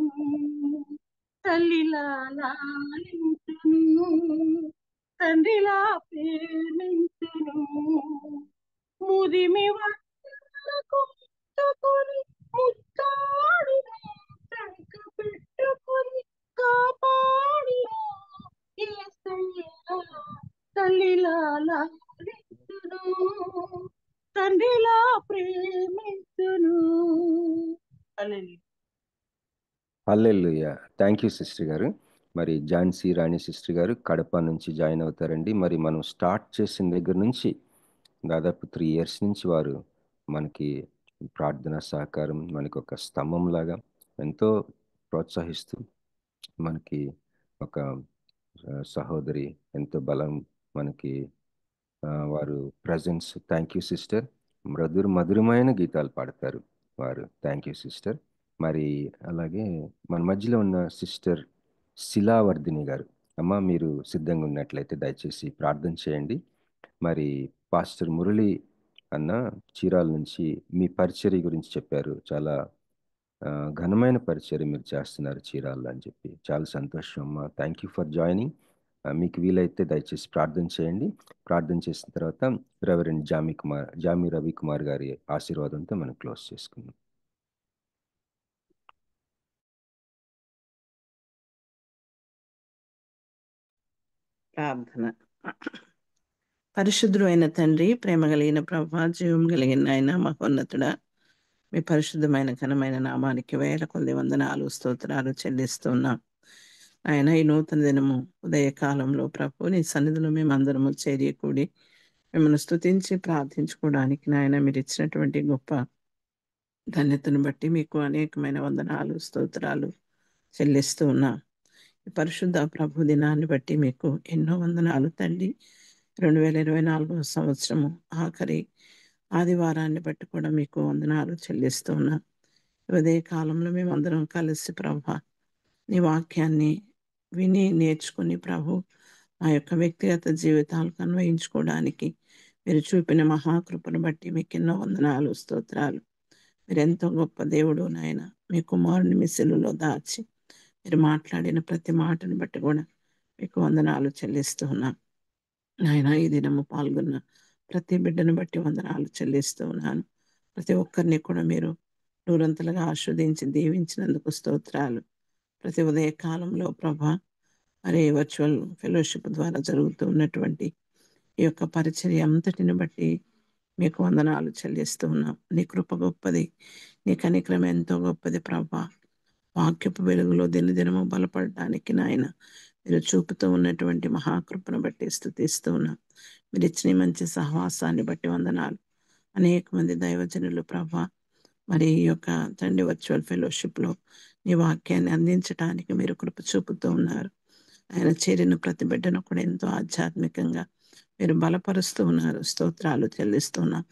తల్లిలా లాలించును, తండ్రిలా ప్రేమించును, ముదిమి వరకు ముట్టుకొని ముత్తాడును, సంక పెట్టుకొని కాపాడును, యేసయ్యా తల్లిలా లాలించును, తండ్రిలా ప్రేమించును. హల్లెలూయా. థ్యాంక్ యూ సిస్టర్ గారు. మరి ఝాన్సీ రాణి సిస్టర్ గారు కడప నుంచి జాయిన్ అవుతారండి. మరి మనం స్టార్ట్ చేసిన దగ్గర నుంచి దాదాపు 3 years నుంచి వారు మనకి ప్రార్థన సహకారం, మనకి ఒక స్తంభం లాగా ఎంతో ప్రోత్సహిస్తూ మనకి ఒక సహోదరి ఎంతో బలం మనకి వారు ప్రజెన్స్. Thank you sister. మధురమైన గీతాలు పాడతారు వారు. Thank you sister. మరి అలాగే మన మధ్యలో ఉన్న సిస్టర్ శిలావర్ధిని గారు, అమ్మ మీరు సిద్ధంగా ఉన్నట్లయితే దయచేసి ప్రార్థన చేయండి. మరి పాస్టర్ మురళి అన్న చీరాల నుంచి మీ పరిచర్య గురించి చెప్పారు. చాలా ఘనమైన పరిచర్య మీరు చేస్తున్నారు చీరాల్లో అని చెప్పి. చాలా సంతోషం అమ్మ. Thank you for joining. మీకు వీలైతే దయచేసి ప్రార్థన చేయండి. ప్రార్థన చేసిన తర్వాత రెవరెండ్ జామి రవికుమార్ గారి ఆశీర్వాదంతో మనం క్లోజ్ చేసుకుందాం. ప్రార్థన. పరిశుద్ధుడు అయిన తండ్రి, ప్రేమ కలిగిన ప్రభా, జీవం కలిగిన ఆయన మహోన్నతుడా, మీ పరిశుద్ధమైన ఘనమైన నామానికి వేల కొద్ది వందనాలు స్తోత్రాలు చెల్లిస్తున్నాం. ఆయన ఈ నూతన దినము ఉదయకాలంలో ప్రభు నీ సన్నిధిలో మేమందరము చేరి కూడి మిమ్మల్ని స్తుతించి ప్రార్థించుకోవడానికి నాయన మీరు ఇచ్చినటువంటి గొప్ప ధన్యతను బట్టి మీకు అనేకమైన వందనాలు స్తోత్రాలు చెల్లిస్తూ ఉన్నాం. ఈ పరిశుద్ధ ప్రభు దినాన్ని బట్టి మీకు ఎన్నో వందనాలు తండ్రి. 2024 సంవత్సరము ఆఖరి ఆదివారాన్ని బట్టి కూడా మీకు వందనాలు చెల్లిస్తూ ఉన్నాం. ఉదయ కాలంలో మేమందరం కలిసి ప్రభా నీ వాక్యాన్ని విని నేర్చుకుని ప్రభు మా యొక్క వ్యక్తిగత జీవితాలకు అన్వయించుకోవడానికి మీరు చూపిన మహాకృపను బట్టి మీకు ఎన్నో వందనాలు, స్తోత్రాలు. మీరు ఎంతో గొప్ప దేవుడు నాయన. మీ కుమారుని మీ శిలువలో దాచి మీరు మాట్లాడిన ప్రతి మాటను బట్టి కూడా మీకు వందనాలు చెల్లిస్తూ ఉన్నాం నాయన. ఈ దినము పాల్గొన్న ప్రతి బిడ్డను బట్టి వందనాలు చెల్లిస్తూ ఉన్నాను. ప్రతి ఒక్కరిని కూడా మీరు నూరంతలుగా ఆస్వాదించి దీవించినందుకు స్తోత్రాలు. ప్రతి ఉదయ కాలంలో ప్రభా మరి వర్చువల్ ఫెలోషిప్ ద్వారా జరుగుతూ ఉన్నటువంటి ఈ యొక్క పరిచర్య అంతటిని బట్టి మీకు వందనాలు చెల్లిస్తూ ఉన్నాం. నీ కృప గొప్పది, నీ కనికరం ఎంతో గొప్పది ప్రభా. వాక్యపు వెలుగులో దినదినము బలపడడానికి నాయన మీరు చూపుతూ ఉన్నటువంటి మహాకృపను బట్టి స్తుతిస్తూ ఉన్నాం. మీరు ఇచ్చిన ఈ మంచి సహవాసాన్ని బట్టి వందనాలు. అనేక మంది దైవజనులు ప్రభా మరి ఈ యొక్క తండ్రి వర్చువల్ ఫెలోషిప్లో నీ వాక్యాన్ని అందించడానికి మీరు కృప చూపుతూ ఉన్నారు. ఆయన చేరిన ప్రతి బిడ్డను కూడా ఎంతో ఆధ్యాత్మికంగా మీరు బలపరుస్తూ ఉన్నారు. స్తోత్రాలు చెల్లిస్తున్నాం.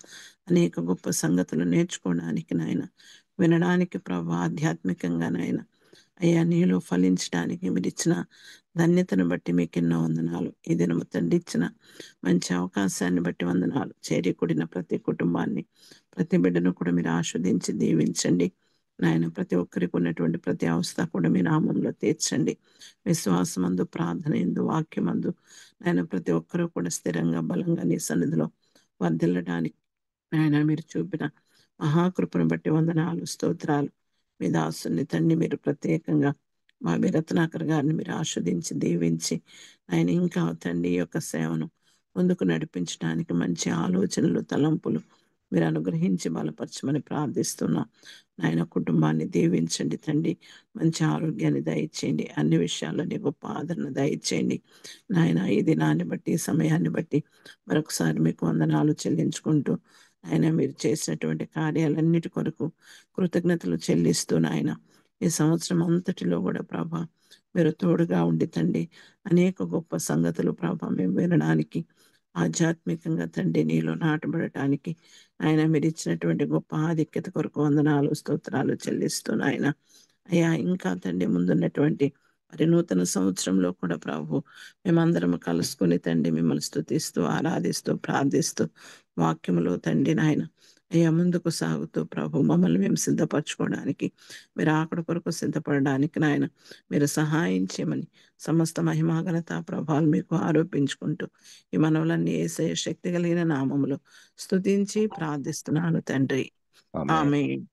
అనేక గొప్ప సంగతులు నేర్చుకోవడానికి నాయన, వినడానికి ప్రభు ఆధ్యాత్మికంగా నాయన అయ్యా నీలో ఫలించడానికి మీరు ఇచ్చిన ధన్యతను బట్టి మీకు ఎన్నో వందనాలు. ఈ దినము తండ్రి ఇచ్చిన మంచి అవకాశాన్ని బట్టి వందనాలు. చేరి కూడిన ప్రతి కుటుంబాన్ని, ప్రతి బిడ్డను కూడా మీరు ఆస్వాదించి దీవించండి నాయన. ప్రతి ఒక్కరికి ఉన్నటువంటి ప్రతి అవస్థ కూడా మీ నామంలో తీర్చండి. విశ్వాసమందు, ప్రార్థన ఎందు, వాక్యమందు నాయన ప్రతి ఒక్కరూ కూడా స్థిరంగా బలంగా నీ సన్నిధిలో వర్ధిల్లడానికి నాయన మీరు చూపిన మహాకృపను బట్టి వందనాలు, స్తోత్రాలు. మీ దాసుని తండ్రి మీరు ప్రత్యేకంగా మా రత్నాకర్ గారిని మీరు ఆస్వాదించి దీవించి ఆయన ఇంకా తండ్రి యొక్క సేవను ముందుకు నడిపించడానికి మంచి ఆలోచనలు, తలంపులు మీరు అనుగ్రహించి బలపరచమని ప్రార్థిస్తున్నాం. నాయన కుటుంబాన్ని దీవించండి తండ్రి. మంచి ఆరోగ్యాన్ని దయచేయండి. అన్ని విషయాల్లో నీ గొప్ప ఆదరణ దయచేయండి నాయన. ఈ దినాన్ని బట్టి, ఈ సమయాన్ని బట్టి మరొకసారి మీకు వందనాలు చెల్లించుకుంటూ ఆయన మీరు చేసినటువంటి కార్యాలన్నిటి కొరకు కృతజ్ఞతలు చెల్లిస్తూ నాయన ఈ సంవత్సరం అంతటిలో కూడా ప్రభా మీరు తోడుగా ఉండి తండ్రి అనేక గొప్ప సంగతులు ప్రభా మేము వినడానికి, ఆధ్యాత్మికంగా తండ్రి నీలో నాటబడటానికి ఆయన మీరు ఇచ్చినటువంటి గొప్ప ఆధిక్యత కొరకు వందనాలు, స్తోత్రాలు చెల్లిస్తూ నాయన. అయ్యా ఇంకా తండ్రి ముందున్నటువంటి మరి నూతన సంవత్సరంలో కూడా ప్రభు మేమందరం కలుసుకుని తండ్రి మిమ్మల్ని స్తుతిస్తూ, ఆరాధిస్తూ, ప్రార్థిస్తూ వాక్యములో తండ్రి నాయన అయ్యా ముందుకు సాగుతూ ప్రభు మమ్మల్ని మేము సిద్ధపరచుకోవడానికి, మీరు ఆకడ కొరకు సిద్ధపడడానికి నాయన మీరు సహాయం చేయమని సమస్త మహిమాఘనత ప్రభావాలు మీకు ఆరోపించుకుంటూ ఈ మనవులన్నీ యేసయ్య శక్తి కలిగిన నామములో స్తుతించి ప్రార్థిస్తున్నాను తండ్రి. ఆమేన్.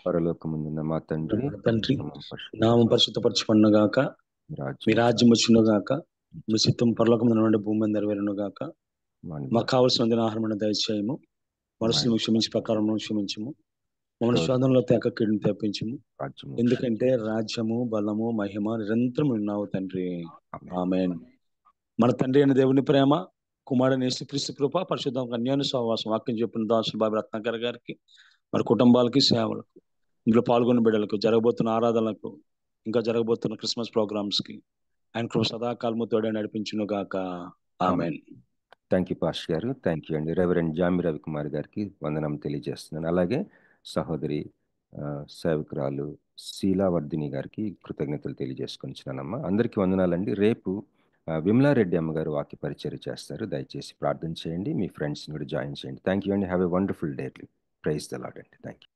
పరలోకమందున్న మా తండ్రి, తండ్రి నామం పరిశుద్ధపరచుకొనుగాక, మీ రాజ్యం వచ్చునుగాక, మీ చిత్తం పరలోకమందున భూమి మీద నెరవేరునుగాక. మాకు కావలసిన ఆహారం దయచేయము, మనసును క్షమించి ప్రకారం క్షమించము, మమ్మల్ని శోధనలో కీడును తెప్పించము. ఎందుకంటే రాజ్యము, బలము, మహిమ నిరంతరం ఉన్నావు తండ్రి. ఆమేన్. మన తండ్రి అయిన దేవుని ప్రేమ, కుమారుని యేసుక్రీస్తు కృప, పరిశుద్ధ కన్యాను సహవాసం వాక్యం చెప్పిన దాసులు బాబు రత్నాకర్ గారికి, మరి కుటుంబాలకి, సేవలకు, ఇందులో పాల్గొన్న బిడ్డలకు, జరగబోతున్న ఆరాధనలకు, ఇంకా జరగబోతున్న క్రిస్మస్ ప్రోగ్రామ్స్ కి ఆయన కృప సదాకాలము తోడే నడిపించును గాక. ఆమేన్. థ్యాంక్ యూ పాస్టర్ గారు. థ్యాంక్ యూ అండి. రెవరెండ్ జామి రవికుమార్ గారికి వందనం తెలియజేస్తున్నాను. అలాగే సహోదరి సేవకురాలు శీలావర్ధిని గారికి కృతజ్ఞతలు తెలియజేసుకొనిచ్చినానమ్మా. అందరికీ వందనాలండి. రేపు విమలారెడ్డి అమ్మగారు వాక్య పరిచర్య చేస్తారు. దయచేసి ప్రార్థన చేయండి. మీ ఫ్రెండ్స్ని కూడా జాయిన్ చేయండి. థ్యాంక్ యూ అండి. Have a wonderful day. Praise the Lord అండి. Thank you.